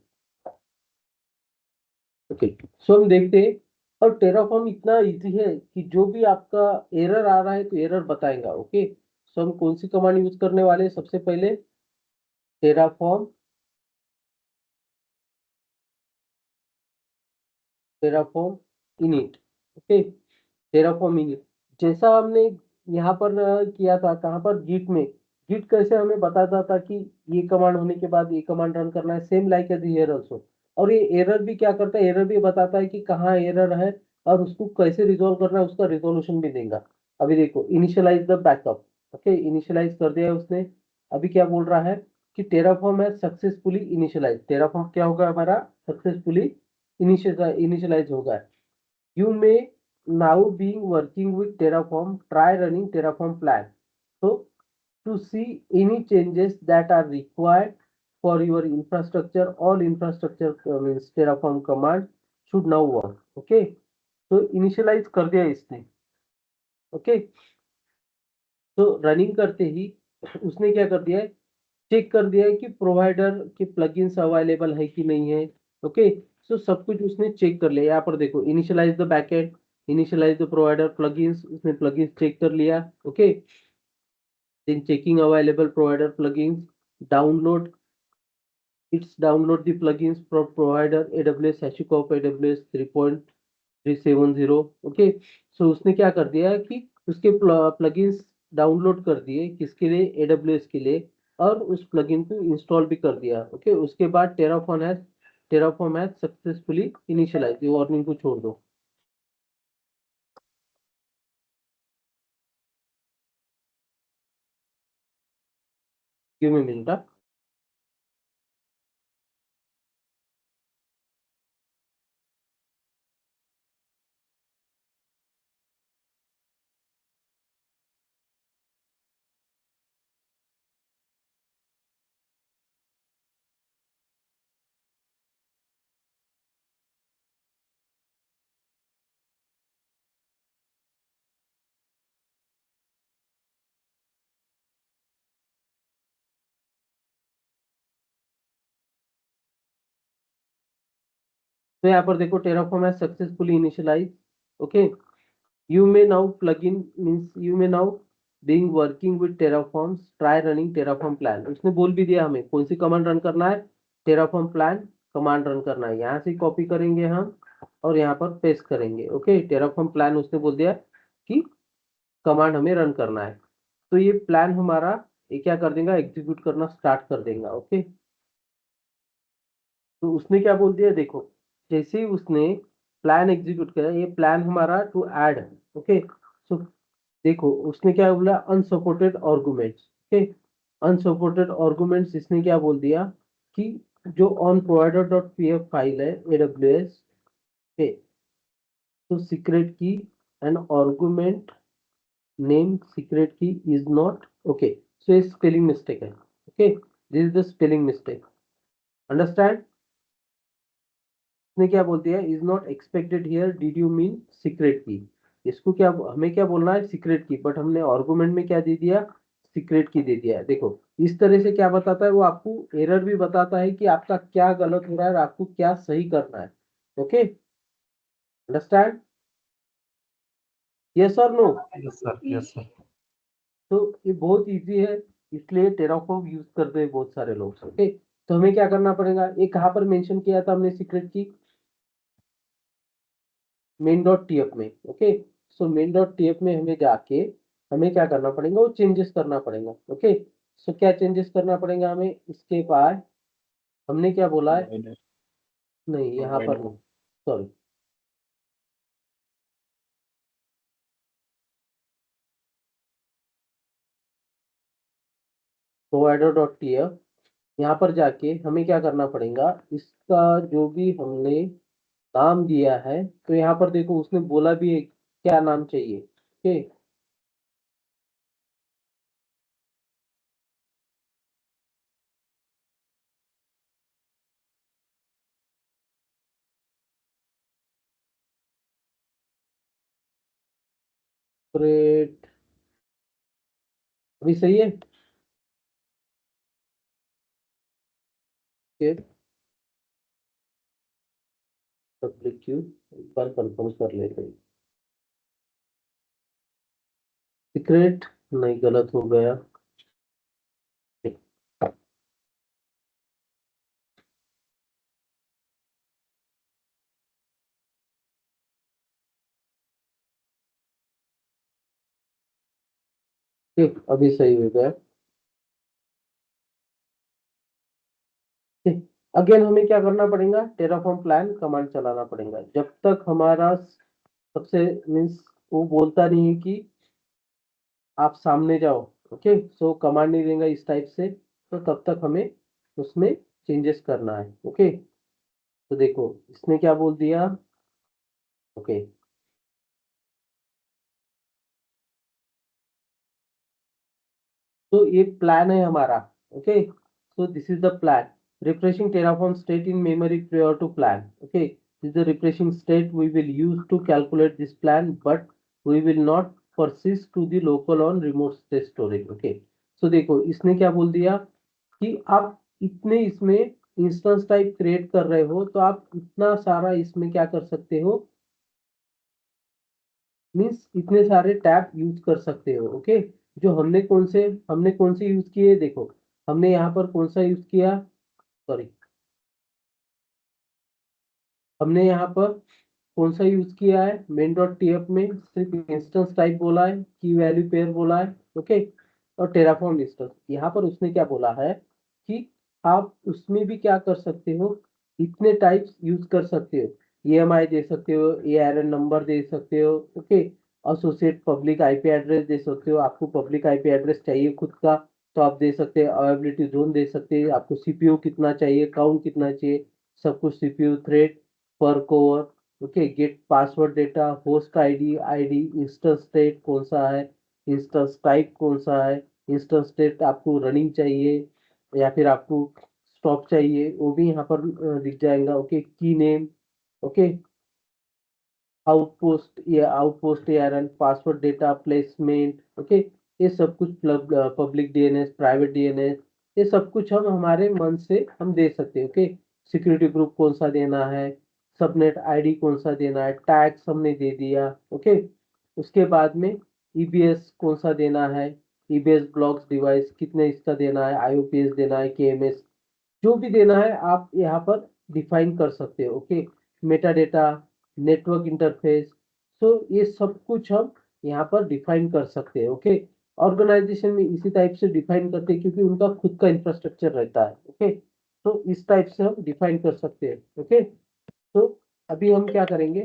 ओके, सो हम देखते हैं। और टेराफॉर्म इतना इजी है कि जो भी आपका एरर आ रहा है तो एरर बताएगा। ओके, सो हम कौन सी कमांड यूज करने वाले हैं, सबसे पहले Terraform init. Okay, Terraform init जैसा हमने यहाँ पर किया था, कहाँ पर, गिट में। गिट कैसे हमें बताता था कि ये कमांड होने के बाद ये कमांड रन करना है, same like as here also. और ये एरर भी क्या करता है, एरर भी बताता है कि कहाँ एरर है और उसको कैसे रिजोल्व करना है, उसका रिजोल्यूशन भी देगा। अभी देखो, initialize the backup. Okay, initialize कर दिया है उसने। अभी क्या बोल रहा है कि टेराफॉर्म है सक्सेसफुली इनिशियलाइज। टेराफॉर्म क्या होगा हमारा, सक्सेसफुली इनिशियलाइज होगा। You may now being working with Terraform, try running Terraform plan. So to see any changes that are required for your infrastructure, all infrastructure means Terraform command should now work. Okay, तो initialize कर दिया इसने। okay, तो रनिंग करते ही उसने क्या कर दिया है, चेक कर दिया है कि प्रोवाइडर के प्लगइन्स अवेलेबल है कि नहीं है। ओके, सो सब कुछ उसने चेक कर लिया। यहाँ पर देखो, initialize the backend, initialize the provider plugins, उसने प्लगइन्स चेक कर लिया। Okay, then checking available provider plugins, download, it's download the plugins from provider AWS HashiCorp AWS 3.370। Okay, so उसने क्या कर दिया है कि उसके प्लगइन्स डाउनलोड कर दिए, किसके लिए, AWS के लिए, और उस प्लगइन को इंस्टॉल भी कर दिया। ओके, उसके बाद टेराफॉर्म हैज सक्सेसफुली इनिशियलाइज। ये वार्निंग को छोड़ दो, गिव मी मिनट। तो यहाँ पर देखो, Terraform has successfully initialize. Okay, you may now plugin means you may now being working with terraforms, try running terraform plan। उसने बोल भी दिया हमें कौन सी कमांड रन करना है, terraform plan कमांड रन करना है। यहाँ से कॉपी करेंगे हम और यहाँ पर पेस्ट करेंगे। ओके, terraform plan उसने बोल दिया कि कमांड हमें रन करना है। तो ये प्लान हमारा ये क्या कर देगा, एग्जीक्यूट करना स्टार्ट कर देगा। ओके, तो उसने क्या बोल दिया, देखो, जैसे ही उसने प्लान एग्जीक्यूट किया, ये प्लान हमारा टू ऐड। ओके, सो देखो उसने क्या बोला, unsupported arguments. Okay, unsupported arguments इसने क्या बोल दिया कि जो on provider dot pf file है AWS पे, तो सीक्रेट की एंड आर्गुमेंट नेम सीक्रेट की इज नॉट ओके। सो ये स्पेलिंग मिस्टेक है। Okay, this is the spelling mistake, understand. इसने क्या बोल दिया, is not expected here, did you mean secret की। इसको क्या, हमें क्या बोलना है, सीक्रेट की, बट हमने आर्गुमेंट में क्या दे दिया, सीक्रेट की दे दिया है। देखो इस तरह से क्या बताता है वो, आपको एरर भी बताता है कि आपका क्या गलत हो रहा है और आपको क्या सही करना है। ओके, अंडरस्टैंड, यस और no. Yes sir, yes sir. तो ये बहुत इजी है, इसलिए टेराफॉर्म यूज करते हैं बहुत सारे लोग। ओके, तो हमें क्या करना पड़ेगा, ये कहाँ पर मेंशन किया था हमने सीक्रेट की, main.tf में। ओके, सो main.tf में हमें जाके हमें क्या करना पड़ेगा, वो चेंजेस करना पड़ेगा। ओके, सो क्या चेंजेस करना पड़ेगा हमें, इसके बाद हमने क्या बोला है, माइनर नहीं यहाँ पर माइनर नहीं, सॉरी, provider.tf, यहाँ पर जाके हमें क्या करना पड़ेगा, इसका जो भी हमने नाम दिया है, तो यहाँ पर देखो उसने बोला भी है क्या नाम चाहिए। ओके, ग्रेट, अभी सही है। ओके, पब्लिक क्यू एक बार कंफर्म कर लेते हैं। सीक्रेट नहीं, गलत हो गया। ठीक, अभी सही हो गया। अगेन हमें क्या करना पड़ेगा, टेराफॉर्म प्लान कमांड चलाना पड़ेगा जब तक हमारा सबसे मीन्स वो बोलता नहीं है कि आप सामने जाओ। ओके, सो कमांड नहीं देगा इस टाइप से, तो तब तक हमें उसमें चेंजेस करना है। ओके, तो देखो इसने क्या बोल दिया। ओके, तो ये प्लान है हमारा। Okay, so this is the plan, refreshing terraform state in memory prior to plan. Okay, this is the refreshing state we will use to calculate this plan, but we will not persist to the local on remote state storage. Okay, so देखो इसने क्या बोल दिया कि आप इतने इसमें इंस्टेंस टाइप क्रिएट कर रहे हो, तो आप इतना सारा इसमें क्या कर सकते हो, मीन्स इतने सारे टैब यूज कर सकते हो। ओके, जो हमने कौन से यूज किए, देखो हमने यहाँ पर कौन सा यूज किया, सॉरी, हमने यहाँ पर कौन सा यूज किया है, मेन डॉट टीएफ में सिर्फ इंस्टेंस टाइप बोला है, की वैल्यू पेयर बोला है। ओके, और टेराफॉर्म इंस्टेंस, यहाँ पर उसने क्या बोला है कि आप उसमें भी क्या कर सकते हो, इतने टाइप्स यूज कर सकते हो, EMI दे सकते हो, ARN नंबर दे सकते हो। Okay, associate public IP address दे सकते हो, आपको पब्लिक आईपी एड्रेस चाहिए खुद का तो आप दे सकते हैं, अवेलेबिलिटी जोन दे सकते हैं, आपको सीपीयू कितना चाहिए, काउंट कितना चाहिए, सब कुछ सीपीयू थ्रेड पर core. Okay, gate password data, host ID, instance state कौन सा है, इंस्टेंस टाइप कौन सा है, इंस्टेंस स्टेट आपको रनिंग चाहिए या फिर आपको स्टॉप चाहिए, वो भी यहाँ पर दिख जाएगा। ओके, की name, okay, outpost ARN, password data placement. Okay, ये सब कुछ पब्लिक डीएनएस, प्राइवेट डीएनएस, ये सब कुछ हम हमारे मन से हम दे सकते हैं। ओके, सिक्योरिटी ग्रुप कौन सा देना है, सबनेट आईडी कौन सा देना है, टैग्स हमने दे दिया। ओके, उसके बाद में ईबीएस कौन सा देना है, ईबीएस ब्लॉक्स डिवाइस कितने इसका देना है, आईओपीएस देना है, केएमएस, जो भी देना है आप यहाँ पर डिफाइन कर सकते हो। Okay, metadata, network interface, so ये सब कुछ हम यहाँ पर डिफाइन कर सकते हैं। ओके, ऑर्गेनाइजेशन में इसी टाइप से डिफाइन करते हैं क्योंकि उनका खुद का इंफ्रास्ट्रक्चर रहता है। ओके, तो इस टाइप से हम डिफाइन कर सकते हैं। ओके, तो अभी हम क्या करेंगे,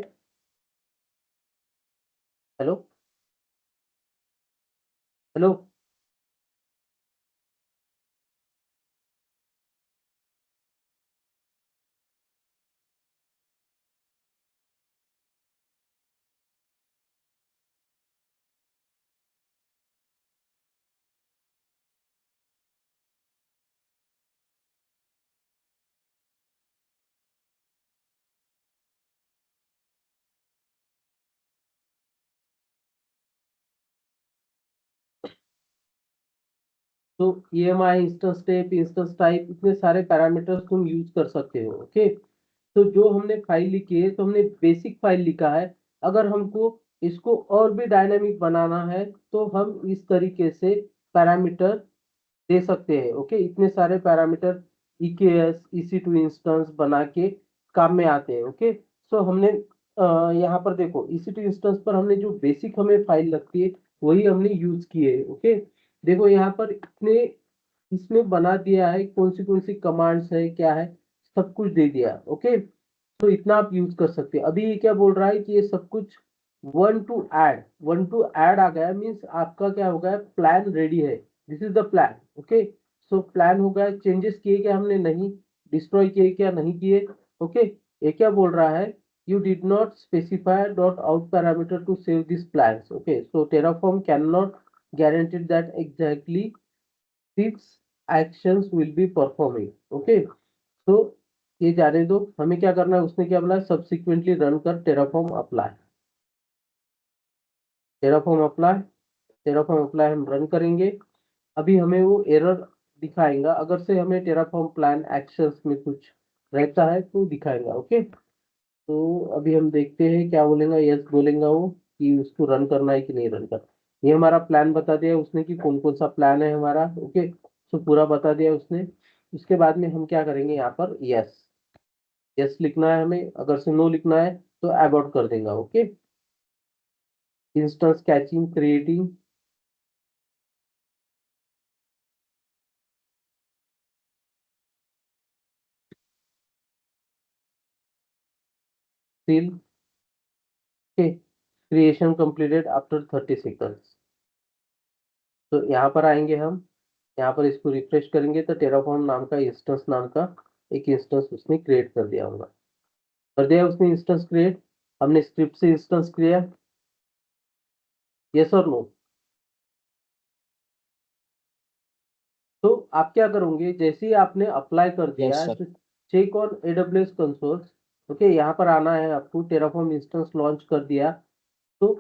हेलो हेलो, तो EMI, instance step, instance type, इतने सारे पैरामीटर्स तुम यूज कर सकते हो। ओके, तो जो हमने फाइल लिखी है, तो हमने बेसिक फाइल लिखा है, अगर हमको इसको और भी डायनामिक बनाना है तो हम इस तरीके से पैरामीटर दे सकते हैं। ओके, इतने सारे पैरामीटर EKS, EC2 इंस्टेंस बना के काम में आते हैं। ओके, सो हमने यहाँ पर देखो EC2 इंस्टेंस पर हमने जो बेसिक हमें फाइल लगती है वही हमने यूज किए है। ओके, देखो यहाँ पर इतने इसमें बना दिया है, कौन सी कमांड्स है क्या है, सब कुछ दे दिया। ओके, तो इतना आप यूज कर सकते हैं। अभी ये क्या बोल रहा है कि ये सब कुछ वन टू ऐड आ गया, मीन्स आपका क्या हो गया, प्लान रेडी है, this is the plan. Okay, so plan हो गया, चेंजेस किए क्या हमने, नहीं, डिस्ट्रॉय किए क्या, नहीं किए। ओके, ये क्या बोल रहा है, you did not specify .out parameter to save these plans. Okay, so Terraform cannot guarantee that exactly these actions will be performing. Okay, so ये जाने दो, हमें क्या करना है, उसने क्या बोला, subsequently रन कर Terraform apply, Terraform apply, Terraform apply हम रन करेंगे। अभी हमें वो एरर दिखाएगा, अगर से हमें Terraform प्लान एक्शंस में कुछ रहता है तो दिखाएगा। ओके, तो अभी हम देखते हैं क्या बोलेगा, यस बोलेगा वो कि उसको रन करना है कि नहीं रन करना। ये हमारा प्लान बता दिया उसने कि कौन कौन सा प्लान है हमारा। ओके, तो पूरा बता दिया उसने। उसके बाद में हम क्या करेंगे, यहाँ पर यस, यस लिखना है हमें, अगर से नो लिखना है तो अबॉर्ट कर देगा। Okay, instance catching creating, seal, okay, creation completed after 30 seconds. तो यहाँ पर आएंगे हम, यहाँ पर इसको रिफ्रेश करेंगे तो टेराफॉर्म नाम का इंस्टेंस नाम का एक इंस्टेंस उसने क्रिएट कर दिया होगा। कर दिया उसने इंस्टेंस क्रिएट, हमने स्क्रिप्ट से इंस्टेंस किया, यस और नो। तो आप क्या करोगे, जैसे ही आपने अप्लाई कर दिया Yes, है sir. तो check on AWS console. Okay, यहाँ पर आना है आपको, टेराफॉर्म इंस्टेंस लॉन्च कर दिया तो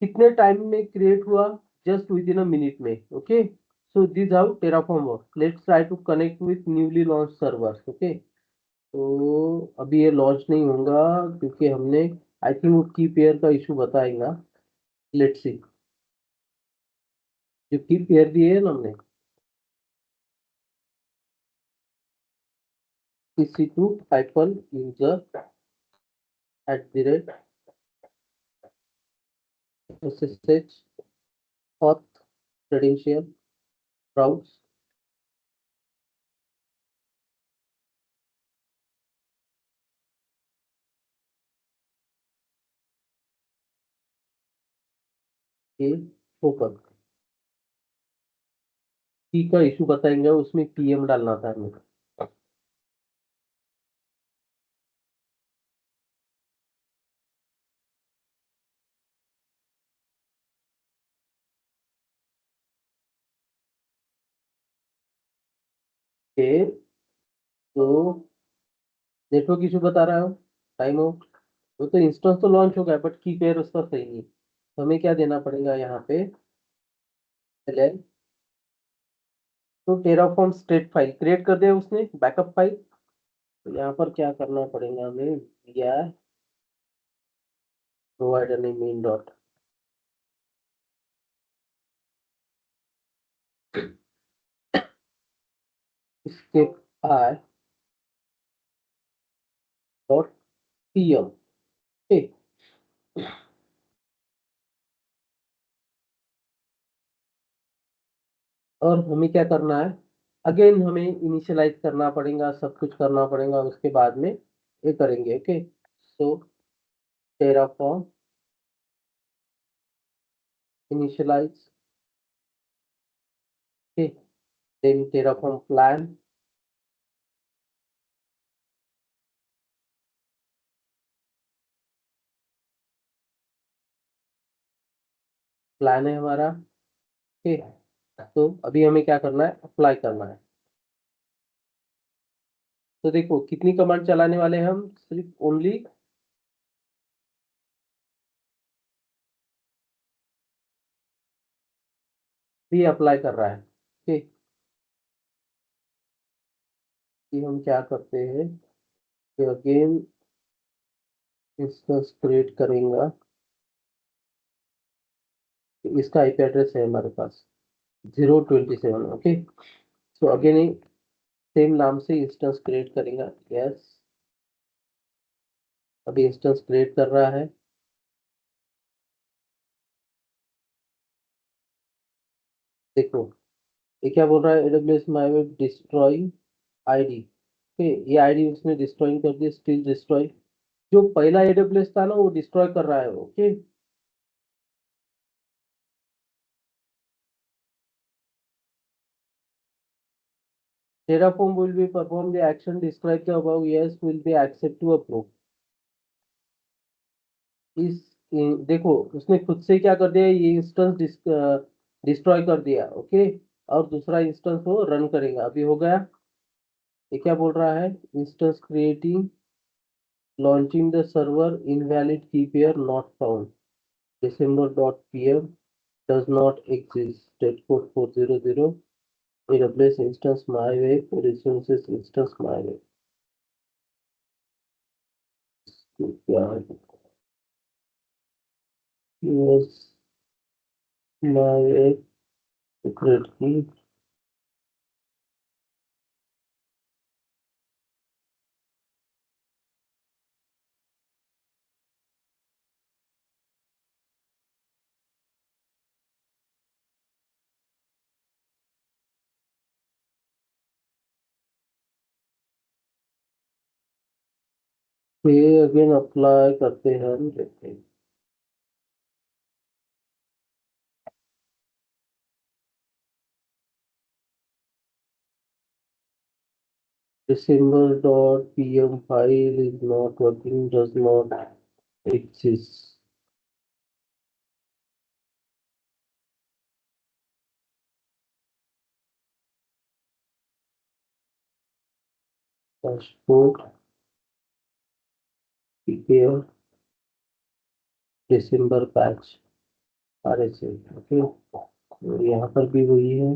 कितने टाइम में क्रिएट हुआ, just with in a minute में। Okay, so this how Terraform work. Let's try to connect with newly launch servers. Okay, तो अभी ये लॉन्च नहीं होगा क्योंकि हमने, आई थिंक वो की पेयर का इशू बताएगा। लेट्स सी, जो की पेयर दिए है ना हमने, EC2 hyphen user @ SSH auth credential browse, ये ओपन। की का इशू बताएंगे, उसमें PM डालना था हमें। फिर तो नेटवर्क इशू बता रहा हूँ, टाइम आउट। वो तो इंस्टेंस तो लॉन्च हो गया बट की पेयर उसका सही नहीं, तो हमें क्या देना पड़ेगा यहाँ पे, LL, तो टेराफॉर्म स्टेट फाइल क्रिएट कर दिया उसने, बैकअप फाइल। तो यहाँ पर क्या करना पड़ेगा हमें, या प्रोवाइडर नेम मेन डॉट, इसके आई डॉट PM। ठीक, और हमें क्या करना है, अगेन हमें इनिशियलाइज करना पड़ेगा, सब कुछ करना पड़ेगा, उसके बाद में ये करेंगे। Okay, so Terraform initialize, okay, then Terraform plan, plan है हमारा। ओके, तो अभी हमें क्या करना है, अप्लाई करना है। तो देखो कितनी कमांड चलाने वाले हैं हम, सिर्फ ओनली भी अप्लाई कर रहा है। ओके, कि हम क्या करते हैं कि अगेन इंस्टेंस क्रिएट करेंगे, इसका IP एड्रेस है हमारे पास 027। ओके, सो अगेन सेम नाम से इंस्टेंस क्रिएट करेंगे। यस, अभी इंस्टेंस क्रिएट कर रहा है। देखो ये क्या बोल रहा है, AWS my web destroying ID। Okay, ये ID उसने डिस्ट्रॉइंग कर दी, स्टिल डिस्ट्रॉय, जो पहला AWS था ना वो डिस्ट्रॉय कर रहा है। Okay, Terraform will be perform the action described above. Yes will be accept to approve. देखो उसने खुद से क्या कर दिया, ये इंस्टेंस डिस्ट्रॉय कर दिया, ओके। और दूसरा इंस्टेंस वो रन करेगा, अभी हो गया। ये क्या बोल रहा है, instance creating launching the server invalid key pair not found december.pm does not exist state code 400 AWS instance mywave resources instance mywave क्या है, yes mywave secret key ये अगेन अप्लाई करते हैं, हम देखते हैं। December.pm file is not working, does not exist. Dashboard, prepare December patch, RSA, okay. और यहाँ पर भी वही है।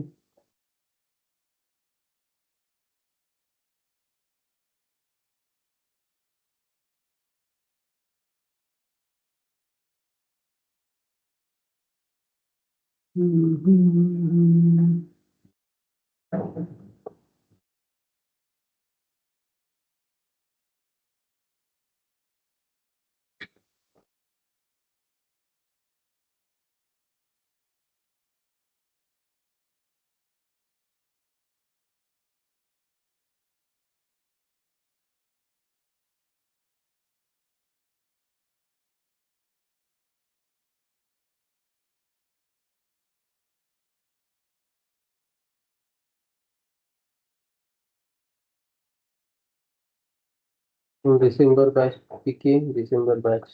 December batch, PK, December batch.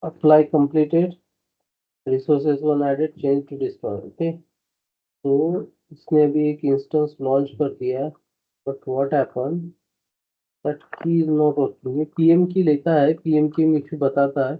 Apply completed, resources one added, change to destroy, okay। तो इसने अभी एक इंस्टेंस लॉन्च कर दिया, बट व्हाट हैपन दैट की इज नॉट वर्किंग। ये पीएम की लेता है, पीएम की मुझे बताता है।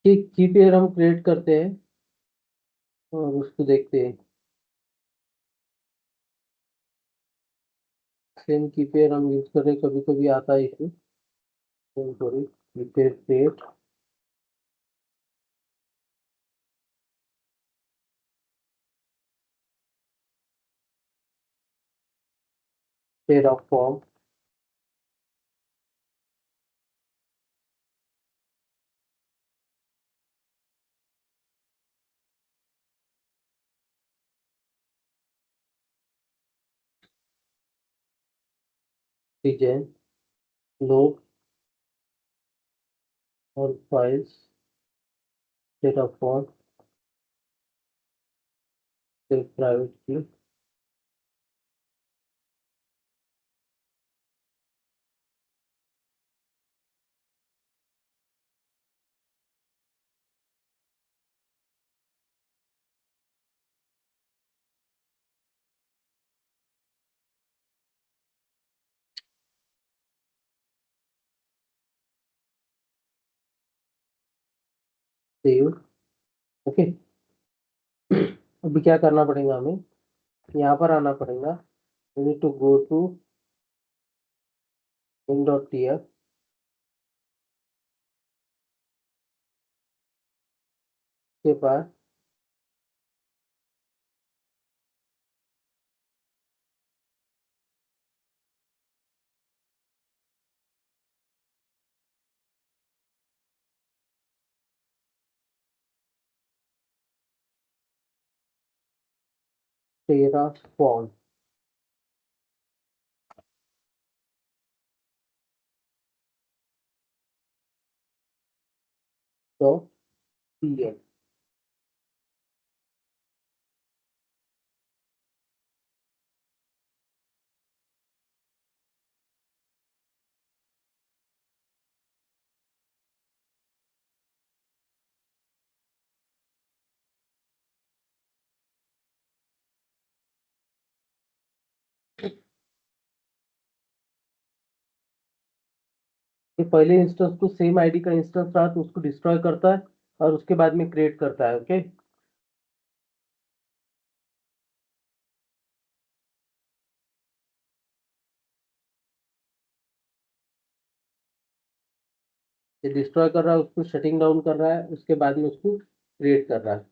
ठीक, की पेयर हम क्रिएट करते हैं और उसको देखते हैं। सेम की पेयर हम यूज कर रहे हैं, कभी कभी आता है इशू। सॉरी, की pair create, Terraform, design, load और फाइल्स, टेराफॉर्म, प्राइवेट की, सेव। ओके, अभी क्या करना पड़ेगा हमें, यहाँ पर आना पड़ेगा। we need to go to in.tf, के बाद टेराफॉर्म, तो pl, ये पहले इंस्टेंस को सेम आईडी का इंस्टेंस रहा तो उसको डिस्ट्रॉय करता है और उसके बाद में क्रिएट करता है। ओके, ये डिस्ट्रॉय कर रहा है, उसको शटिंग डाउन कर रहा है, उसके बाद में उसको क्रिएट कर रहा है।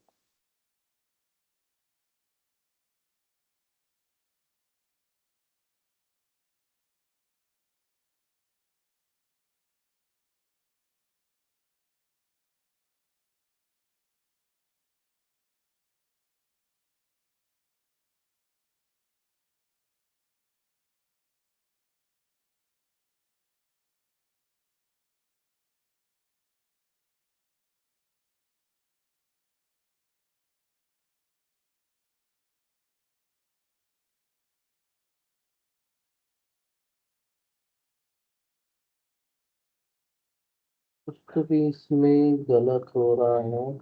कुछ भी इसमें गलत हो रहा है।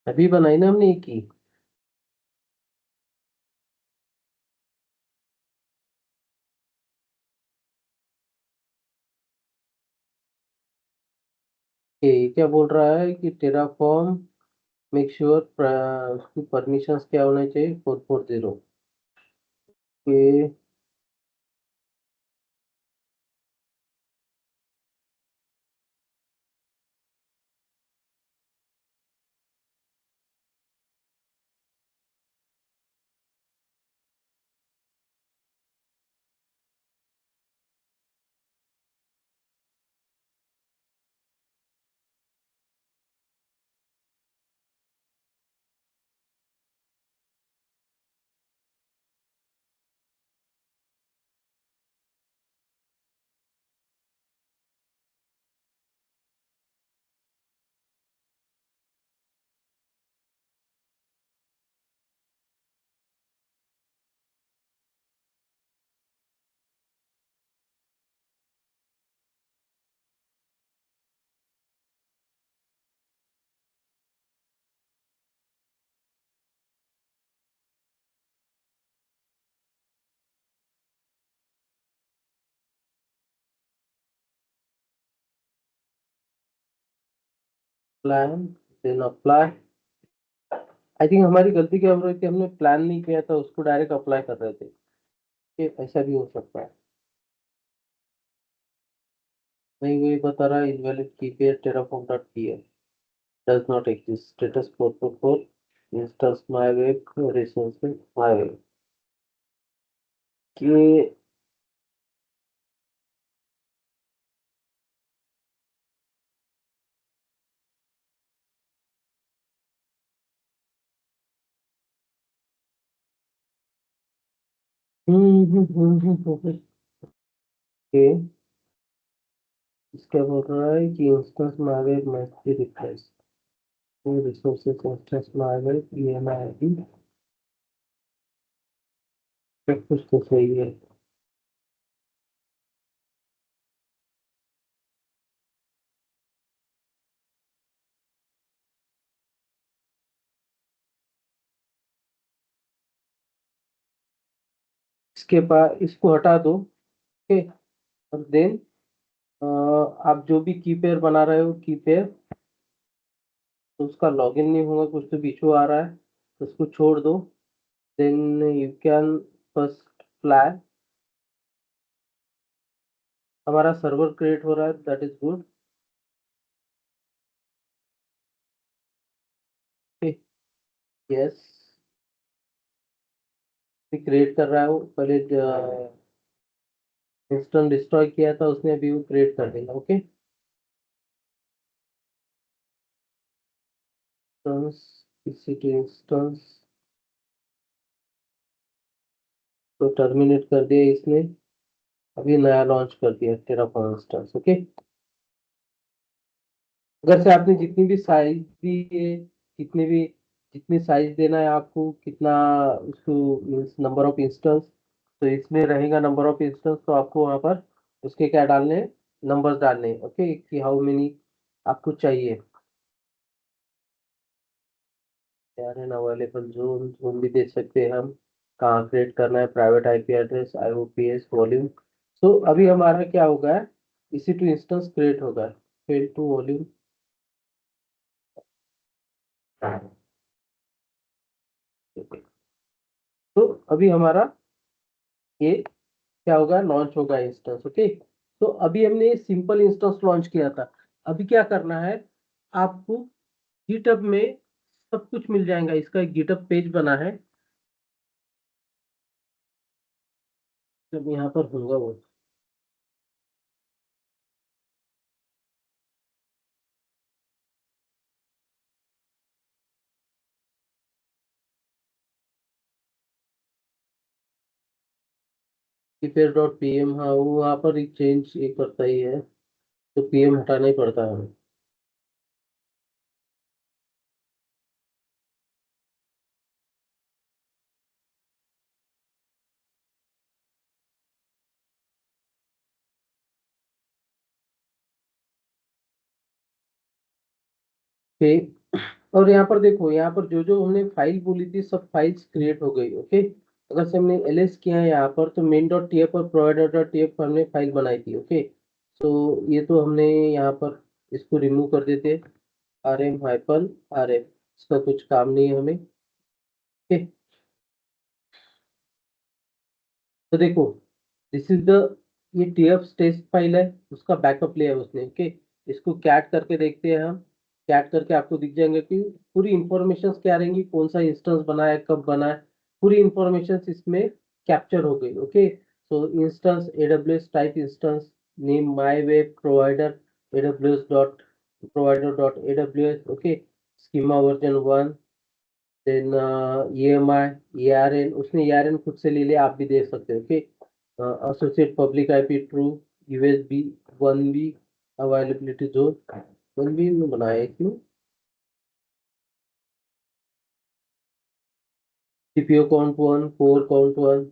अभी बनाई ना हमने एक की, क्या बोल रहा है कि टेराफॉर्म मेक श्योर उसकी परमिशंस क्या होने चाहिए, 440 के plan then apply. I think हमारी गलती क्या हो रही थी, हमने प्लान नहीं किया था, उसको डायरेक्ट अप्लाई कर रहे थे। ये ऐसा भी हो सकता है। नहीं, वही बता रहा है invalid key pair terraform dot PL does not exist, status 444 instance myweb resources myweb कि के इसका बोल रहा है कि instance myweb must be replaced, resources instance myweb EMI ID सब कुछ तो सही है। इसके बाद इसको हटा दो। ओके, और देन आप जो भी कीपेयर बना रहे हो कीपेयर, तो उसका लॉगिन नहीं होगा, कुछ तो इशू आ रहा है, तो उसको छोड़ दो। Then you can first flag, हमारा सर्वर क्रिएट हो रहा है, that is good. Yes, create कर रहा हूँ, पहले इंस्टेंस डिस्ट्रॉय किया था उसने, अभी वो क्रिएट कर देगा। ओके, इंस्टेंस EC2 इंस्टेंस तो टर्मिनेट कर दिया इसने, अभी नया लॉन्च कर दिया टेराफॉर्म इंस्टेंस। ओके, अगर से आपने जितनी भी साइज दी है, कितनी भी जितनी साइज देना है आपको, कितना उसको मीन्स नंबर ऑफ इंस्टेंस, तो इसमें रहेगा नंबर ऑफ इंस्टेंस, तो आपको वहां पर उसके क्या डालने हैं, नंबर्स डालने हैं। ओके, कि हाउ मेनी आपको चाहिए। यार एन अवेलेबल जोन, जोन भी दे सकते हैं हम, कहाँ क्रिएट करना है, private IP address, IOPS volume. तो अभी हमारा क्या होगा, EC2 इंस्टेंस क्रिएट होगा, फेल टू वॉल्यूम। तो अभी हमारा ये क्या होगा, लॉन्च होगा इंस्टेंस। ओके, तो अभी हमने सिंपल इंस्टेंस लॉन्च किया था। अभी क्या करना है, आपको गिटहब में सब कुछ मिल जाएगा, इसका एक गिटहब पेज बना है, जब यहाँ पर होगा वो pm, हाँ वो वहाँ पर एक चेंज एक करता ही है, तो PM हटाना ही पड़ता है हमें। ओके, और यहाँ पर देखो, यहाँ पर जो जो हमने फाइल बोली थी सब फाइल्स क्रिएट हो गई। ओके, अगर से हमने ls किया है यहाँ पर, तो main.tf और provider.tf हमने फाइल बनाई थी। ओके, तो ये तो हमने यहाँ पर इसको रिमूव कर देते, rm-rm, इसका कुछ काम नहीं है हमें। ओके, तो देखो, दिस इज द, ये TF टेस्ट फाइल है, उसका बैकअप लिया है उसने। ओके, इसको कैट करके देखते हैं हम, कैट करके आपको दिख जाएंगे कि पूरी इंफॉर्मेशन क्या रहेंगी, कौन सा इंस्टेंस बना है, कब बना है, पूरी इंफॉर्मेशन इसमें कैप्चर हो गई। Okay, so instance AWS type instance name my web provider AWS dot provider dot AWS। Okay, schema version 1, then EMI ERN, उसने ERN खुद से ले लिया, आप भी दे सकते हो। Okay, associate public IP true, USB 1B, availability zone 1B में बनाया है क्यों, CPU काउंट 1, कोर काउंट 1,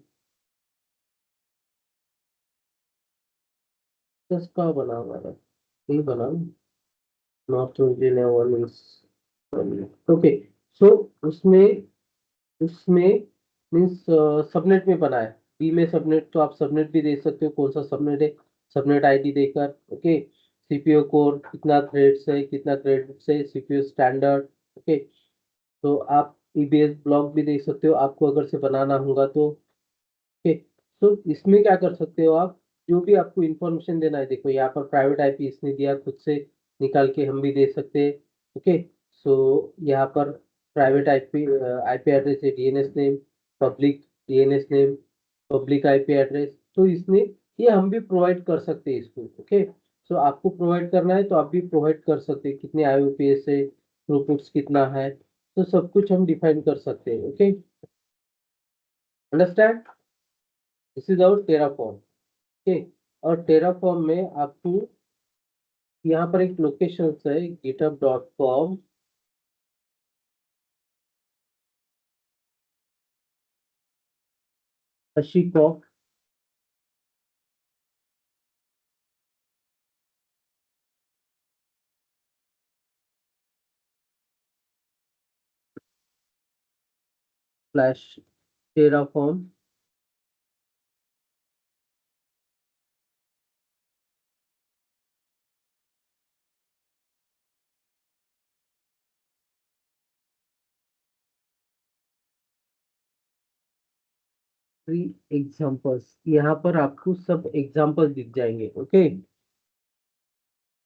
का बना हुआ है, नहीं बना, नॉर्थ इंडियन 1 ओके। सो उसमें उसमें मीन्स सबनेट में बना है, बी में सबनेट, तो आप सबनेट भी दे सकते हो, कौन सा सबनेट है, सबनेट ID देकर। ओके, सीपीयू कोर कितना थ्रेड्स है, कितना क्रेडिट्स है, सीपीयू स्टैंडर्ड। ओके, तो आप ईबीएस ब्लॉक भी देख सकते हो आपको अगर से बनाना होगा तो। ओके, तो इसमें क्या कर सकते हो आप, जो भी आपको इंफॉर्मेशन देना है, देखो यहाँ पर प्राइवेट आईपी इसने दिया, खुद से निकाल के हम भी दे सकते हैं। ओके, सो यहाँ पर प्राइवेट आईपी आईपी एड्रेस है, DNS name, public DNS name, public IP address, तो इसने ये हम भी प्रोवाइड कर सकते हैं इसको। ओके, सो आपको प्रोवाइड करना है तो आप भी प्रोवाइड कर सकते हैं, कितने आईओपीएस है, थ्रूपुट्स कितना है, तो सब कुछ हम डिफाइन कर सकते हैं। Okay, understand, this is our Terraform. Okay, और टेराफॉर्म में आपको यहाँ पर एक लोकेशन है github.com HashiCorp / Terraform free examples, यहाँ पर आपको सब एग्जांपल दिख जाएंगे। ओके,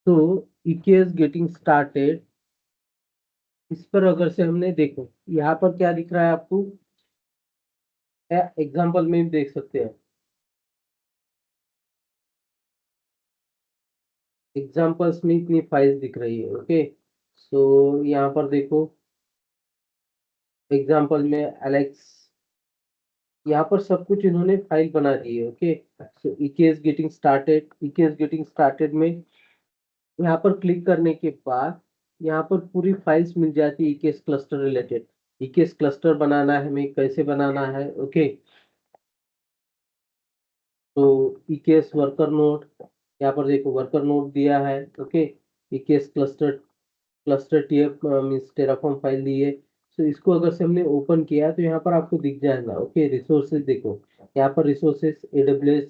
तो EKS गेटिंग स्टार्टेड, इस पर अगर से हमने देखो यहाँ पर क्या दिख रहा है आपको, एग्जांपल में भी देख सकते हैं, एग्जांपल्स में इतनी फाइल दिख रही है। ओके, सो यहाँ पर देखो एग्जांपल में एलेक्स, यहाँ पर सब कुछ इन्होंने फाइल बना दी है। ओके, सो EKS getting started, EKS getting started में यहाँ पर क्लिक करने के बाद यहाँ पर पूरी फाइल्स मिल जाती है EKS cluster related. EKS cluster बनाना है हमें, कैसे बनाना है। ओके, तो EKS वर्कर नोड, यहाँ पर देखो वर्कर नोड दिया है। Okay, EKS cluster cluster TF means Terraform file दी है। तो इसको अगर से हमने ओपन किया तो यहाँ पर आपको दिख जाएगा। ओके, रिसोर्सेज देखो, यहाँ पर resources AWS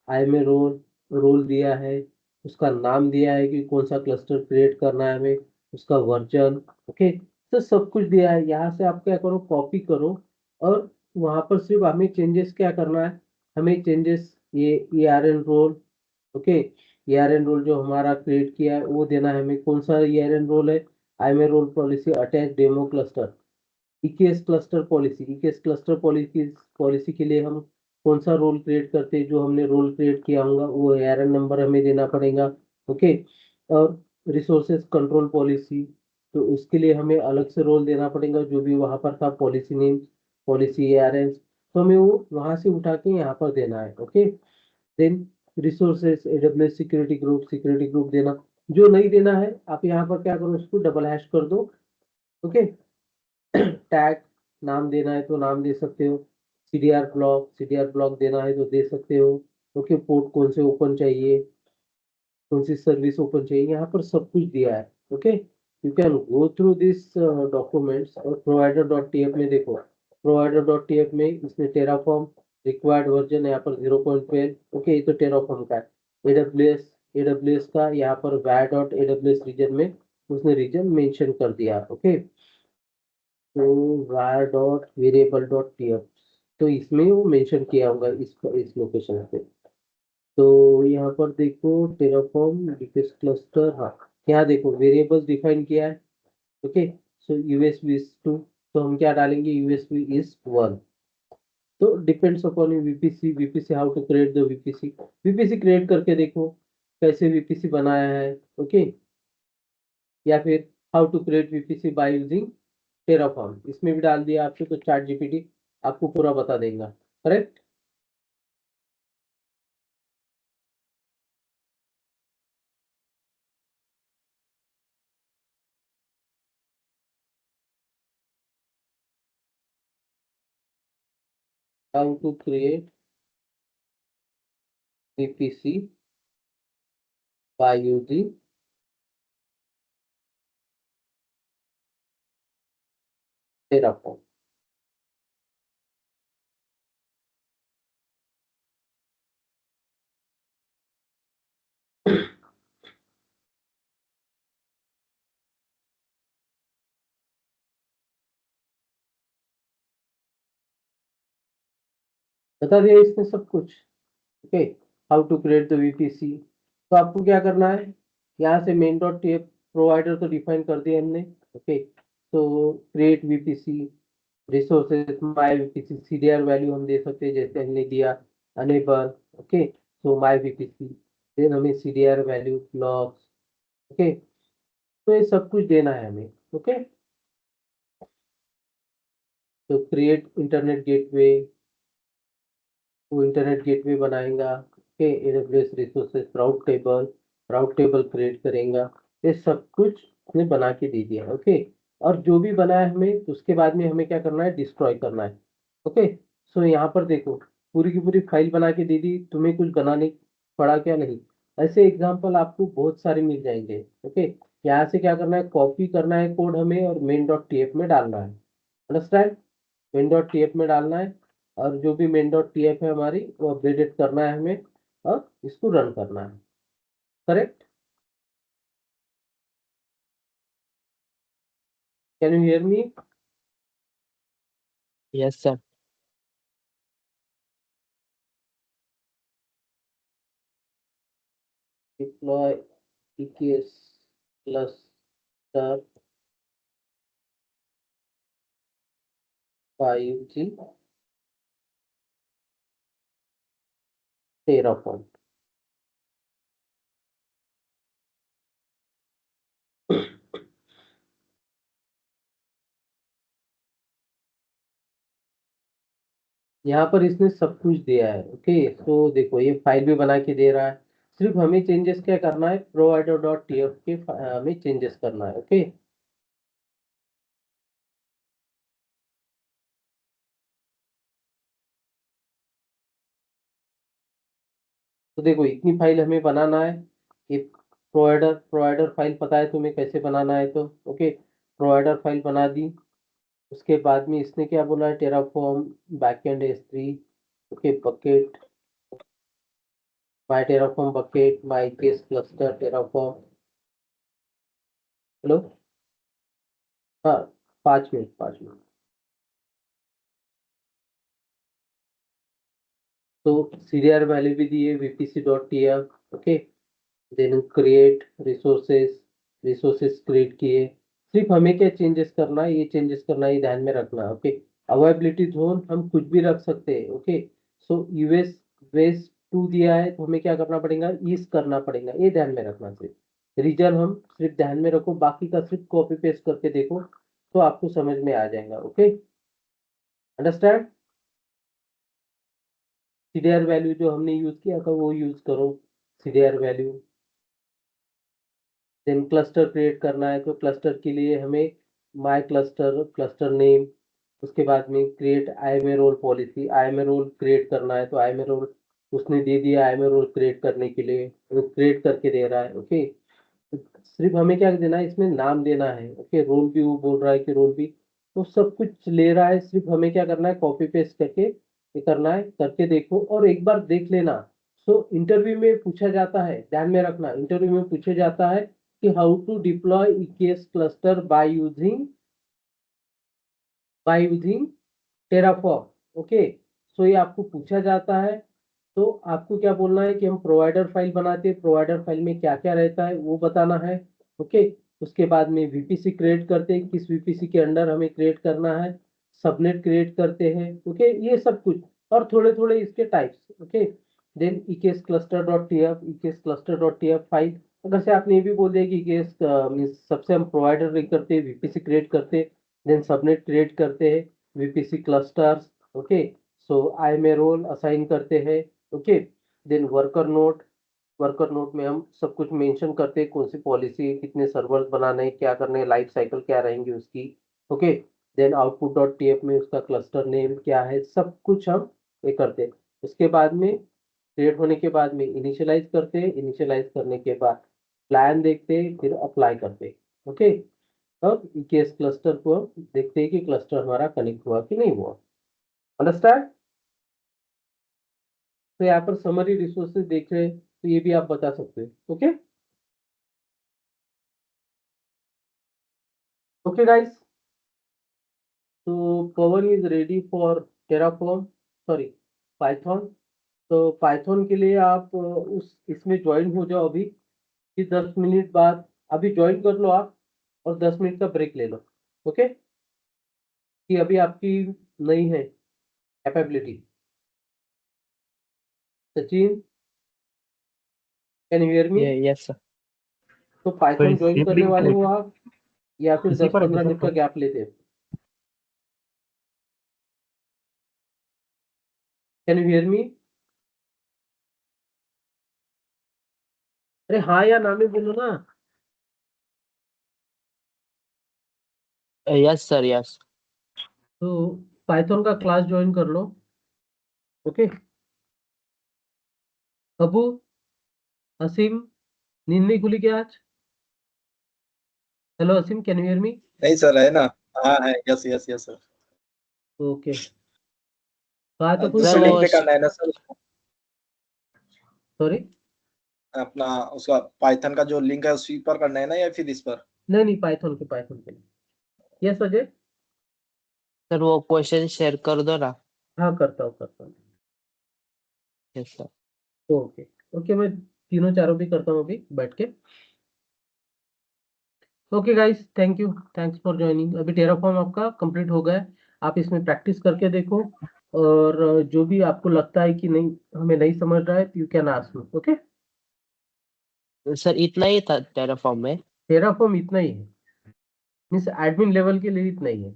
IMA role role दिया है, उसका नाम दिया है कि कौन सा क्लस्टर क्रिएट करना है हमें, उसका वर्जन। ओके, तो सब कुछ दिया है। यहाँ से आप क्या करो, कॉपी करो, और वहां पर सिर्फ हमें चेंजेस क्या करना है, हमें चेंजेस ये ERN role. Okay, ERN role जो हमारा क्रिएट किया है वो देना है हमें। कौन सा ERN रोल है, IMA role policy attach demo cluster, EKS cluster policy, EKS cluster policy policy के लिए हम कौन सा रोल क्रिएट करते हैं, जो हमने रोल क्रिएट किया होगा वो ARN नंबर हमें देना पड़ेगा। ओके, और रिसोर्सेज कंट्रोल पॉलिसी, तो उसके लिए हमें अलग से रोल देना पड़ेगा, जो भी वहां पर था पॉलिसी नेम, पॉलिसी ARN, तो हमें वो वहां से उठा के यहाँ पर देना है। Okay, then resources AWS security group देना, जो नहीं देना है आप यहाँ पर क्या करो, उसको डबल हैश कर दो। ओके, टैग नाम देना है तो नाम दे सकते हो, सीडीआर ब्लॉक देना है तो दे सकते हो। ओके, पोर्ट कौन से ओपन चाहिए, कौन सी सर्विस ओपन चाहिए, यहाँ पर सब कुछ दिया है। Okay, you can go through this documents. और provider.tf में देखो, provider.tf में इसने टेराफॉर्म रिक्वायर्ड वर्जन यहाँ पर 0.12। ओके, ये तो टेराफॉर्म का है। एडब्ल्यूएस का यहाँ पर var.aws रीजन में उसने रीजन मेंशन कर दिया। ओके, तो var.variable.tf, तो इसमें वो मेंशन किया होगा इस लोकेशन पे। तो यहाँ पर देखो टेराफॉर्म डिफेंस क्लस्टर, हाँ यहाँ देखो वेरिएबल्स डिफाइन किया है। ओके, सो यूएसबी इज 2, तो हम क्या डालेंगे, यूएसबी इज 1। तो depends upon VPC how to create the VPC create करके देखो कैसे वीपीसी बनाया है। ओके, या फिर how to create VPC by using Terraform, इसमें भी डाल दिया आपको तो चैट जीपीटी आपको पूरा बता देगा। Correct, how to create VPC by using Terraform। बता दिया इसने सब कुछ। Okay, how to create the VPC. तो आपको क्या करना है, यहाँ से मेन डॉट टेप प्रोवाइडर तो डिफाइन कर दिया हमने। ओके, तो create VPC resources my VPC CDR value हम दे सकते हैं जैसे हमने दिया अनेबल। ओके, तो माय वीपीसी, देन हमें सीडीआर वैल्यू लॉग्स। ओके, तो ये सब कुछ देना है हमें। ओके, तो क्रिएट इंटरनेट गेटवे, वो इंटरनेट गेटवे बनाएगा। ओके, एडब्ल्यूएस रिसोर्सेज राउट टेबल क्रिएट करेगा। ये सब कुछ उसने बना के दे दिया। ओके, और जो भी बना है हमें उसके बाद में हमें क्या करना है, डिस्ट्रॉय करना है। ओके, सो यहाँ पर देखो पूरी की पूरी फाइल बना के दे दी, तुम्हें कुछ बनाने पड़ा क्या, नहीं। ऐसे एग्जांपल आपको बहुत सारे मिल जाएंगे। ओके, यहाँ से क्या करना है, कॉपी करना है कोड हमें और मेन डॉट टीएफ में डालना है। अंडरस्टैंड, मेन डॉट टीएफ में डालना है और जो भी मेन डॉट टीएफ है हमारी वो अपडेटेड करना है हमें और इसको रन करना है। Correct, can you hear me? Yes, sir. Deploy EKS cluster 5G Terraform। यहाँ पर इसने सब कुछ दिया है। ओके, तो देखो ये फाइल भी बना के दे रहा है, सिर्फ हमें चेंजेस क्या करना है, प्रोवाइडर डॉट टीएफ के हमें चेंजेस करना है। ओके, तो देखो इतनी फाइल हमें बनाना है। ये प्रोवाइडर फाइल पता है तुम्हें कैसे बनाना है, तो ओके, प्रोवाइडर फाइल बना दी। उसके बाद में इसने क्या बोला है, Terraform backend S3। Okay, bucket my Terraform bucket my case cluster Terraform. Hello, हाँ, 5 मिनट 5 मिनट। तो सीडीआर वैल्यू भी दी है VPC dot TF. Okay, then create resources create किए। सिर्फ हमें क्या चेंजेस करना है, ये चेंजेस करना है, ये ध्यान में रखना है। ओके, अवेलेबिलिटी जोन हम कुछ भी रख सकते हैं। ओके, सो यूएस वेस्ट 2 दिया है तो हमें क्या करना पड़ेगा, ईस्ट करना पड़ेगा, ये ध्यान में रखना। सिर्फ रीजन हम सिर्फ ध्यान में रखो, बाकी का सिर्फ कॉपी पेस्ट करके देखो तो आपको समझ में आ जाएगा। Okay, understand. सीडीआर वैल्यू जो हमने यूज किया था वो यूज करो, CDR value. Then cluster create करना है तो क्लस्टर के लिए हमें माय क्लस्टर क्लस्टर नेम, उसके बाद में create IAMA role policy, IAMA role create करना है तो IAMA रोल उसने दे दिया, IAMA रोल क्रिएट करने के लिए वो क्रिएट करके दे रहा है। ओके, सिर्फ हमें क्या देना है, इसमें नाम देना है। ओके, रोल भी वो बोल रहा है कि रोल भी, तो सब कुछ ले रहा है, सिर्फ हमें क्या करना है, कॉपी पेस्ट करके ये करना है। करके देखो और एक बार देख लेना। सो इंटरव्यू में पूछा जाता है, ध्यान में रखना, इंटरव्यू में पूछा जाता है कि how to deploy EKS cluster by using Terraform. Okay, so ये आपको पूछा जाता है तो आपको क्या बोलना है कि हम प्रोवाइडर फाइल बनाते हैं, प्रोवाइडर फाइल में क्या क्या रहता है वो बताना है। ओके, उसके बाद में वीपीसी क्रिएट करते हैं, किस वीपीसी के अंडर हमें क्रिएट करना है, सबनेट क्रिएट करते हैं। ओके, ये सब कुछ और थोड़े थोड़े इसके types. Okay, then EKS cluster dot TF, EKS cluster dot TF file. अगर से आपने ये भी बोल दिया कि EKS मीन्स सबसे हम प्रोवाइडर करते हैं, वीपीसी क्रिएट करते हैं, देन सबनेट क्रिएट करते हैं, वीपीसी क्लस्टर्स। ओके, सो IAMA रोल असाइन करते हैं। ओके, देन वर्कर नोट में हम सब कुछ मेंशन करते हैं, कौन सी पॉलिसी, कितने सर्वर्स बनाने हैं, क्या करने, लाइफ साइकिल क्या रहेंगी उसकी। Okay, then output dot TF में उसका क्लस्टर नेम क्या है, सब कुछ हम ये करते हैं। उसके बाद में क्रिएट होने के बाद में इनिशियलाइज करते हैं, इनिशियलाइज करने के बाद प्लान देखते हैं, फिर अप्लाई करते हैं। ओके, अब EKS क्लस्टर को हम देखते हैं कि क्लस्टर हमारा कनेक्ट हुआ कि नहीं हुआ। अंडरस्टैंड। तो यहाँ पर समरी रिसोर्सेज देख रहे हैं तो ये भी आप बता सकते हो। ओके, ओके गाइस, तो Pawan is ready for Terraform, sorry Python. तो पाइथन के लिए आप उस इसमें ज्वाइन हो जाओ अभी, फिर 10 मिनट बाद अभी ज्वाइन कर लो आप, और 10 मिनट का ब्रेक ले लो। ओके, कि अभी आपकी नहीं है capability. Sachin, can you hear me? Yes sir. तो पाइथन ज्वाइन करने वाले हो आप, या फिर इसी पर 10-15 मिनट का गैप लेते हैं? कैन यू हियर मी? अरे हाँ या ना में बोलो ना। Yes sir yes. तो पाइथन का क्लास ज्वाइन कर लो। ओके, अबू, असीम, नींद नहीं खुली क्या आज? Hello Aseem, can you hear me? नहीं सर, है ना। हाँ है, yes yes yes sir. Okay, कहा तो कोई सर, दूसरे वो लिंक पे करना है ना सर उसको। सॉरी, अपना उसका पाइथन का जो लिंक है उसी पर करना है ना, या फिर इस पर? नहीं पाइथन के लिए। यस अजय। सर वो क्वेश्चन शेयर कर दो ना। हाँ करता हूँ। Yes sir. ओके ओके, मैं तीनों चारों भी करता हूँ अभी बैठ के। Okay guys, thank you, thanks for joining. अभी टेराफॉर्म आपका कंप्लीट हो गया है, आप इसमें प्रैक्टिस करके देखो, और जो भी आपको लगता है कि नहीं हमें नहीं समझ रहा है, you can ask me. Okay, sir इतना ही था टेराफॉर्म में। टेराफॉर्म इतना ही है, मीन्स एडमिन लेवल के लिए इतना ही है।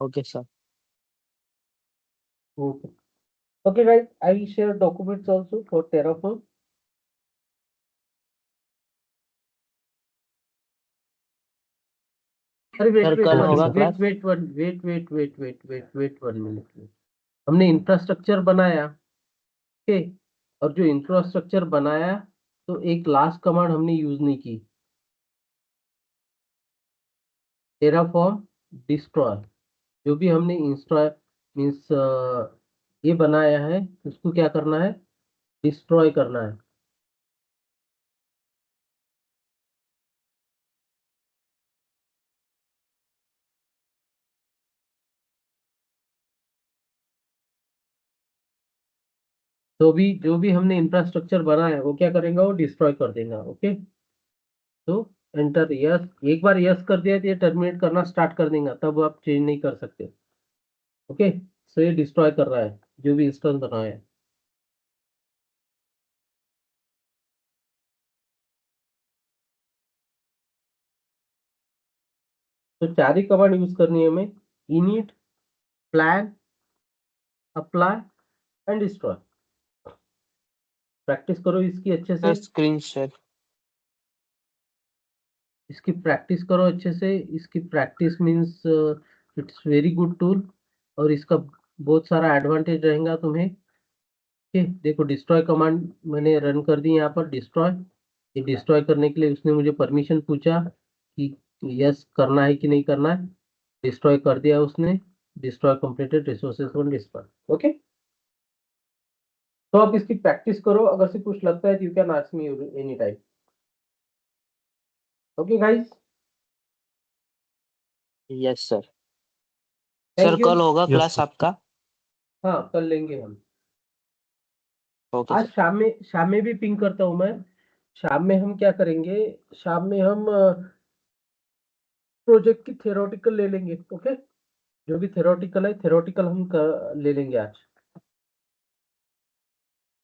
Okay sir. Okay okay guys, I will share documents also for Terraform. अरे वेट सर वेट कल वन होगा wait class? Wait one wait wait wait wait wait wait 1 minute. हमने इंफ्रास्ट्रक्चर बनाया, ओके, और जो इंफ्रास्ट्रक्चर बनाया, तो एक लास्ट कमांड हमने यूज नहीं की, टेराफॉर्म डिस्ट्रॉय। जो भी हमने इंस्टॉल मीन्स ये बनाया है, उसको क्या करना है, डिस्ट्रॉय करना है। तो भी जो भी हमने इंफ्रास्ट्रक्चर बनाया है वो क्या करेगा, वो डिस्ट्रॉय कर देगा। ओके, तो एंटर यस, एक बार यस कर दिया तो ये टर्मिनेट करना स्टार्ट कर देगा, तब आप चेंज नहीं कर सकते। ओके, सो ये डिस्ट्रॉय कर रहा है जो भी इंस्टेंस बनाया है। तो चार ही कमांड यूज करनी है हमें, init, plan, apply and destroy. Practice करो इसकी अच्छे से, स्क्रीन शेयर। इसकी प्रैक्टिस करो अच्छे से। इसकी practice means it's very good tool, और इसका बहुत सारा एडवांटेज रहेगा तुम्हें। ठीक, देखो डिस्ट्रॉय कमांड मैंने रन कर दी यहाँ पर, डिस्ट्रॉय। ये डिस्ट्रॉय करने के लिए उसने मुझे परमिशन पूछा कि यस करना है कि नहीं करना है, डिस्ट्रॉय कर दिया उसने। Destroy completed, resources one destroy. Okay, तो आप इसकी प्रैक्टिस करो, अगर से कुछ लगता है you can ask me any time. Okay guys, yes sir. Sir thank you. कल होगा क्लास आपका? हाँ कल लेंगे हम। ओके आज सर। शाम में भी पिंग करता हूँ मैं। शाम में हम क्या करेंगे, शाम में हम प्रोजेक्ट की थ्योरेटिकल ले लेंगे। ओके, जो भी थ्योरेटिकल है थ्योरेटिकल हम ले लेंगे आज।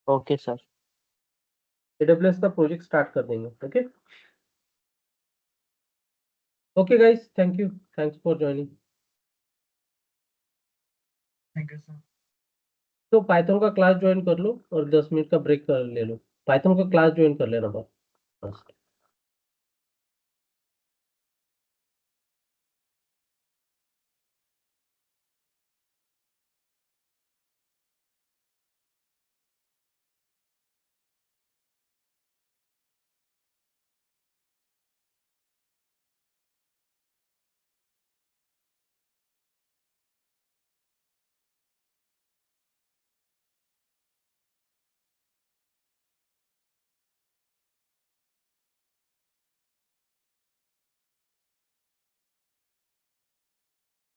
Okay sir. AWS का प्रोजेक्ट स्टार्ट कर देंगे। Okay okay guys, thank you, thanks for joining. Thank you sir. तो पाइथन का क्लास ज्वाइन कर लो और 10 मिनट का ब्रेक कर ले लो। पाइथन का क्लास ज्वाइन कर लेना बस।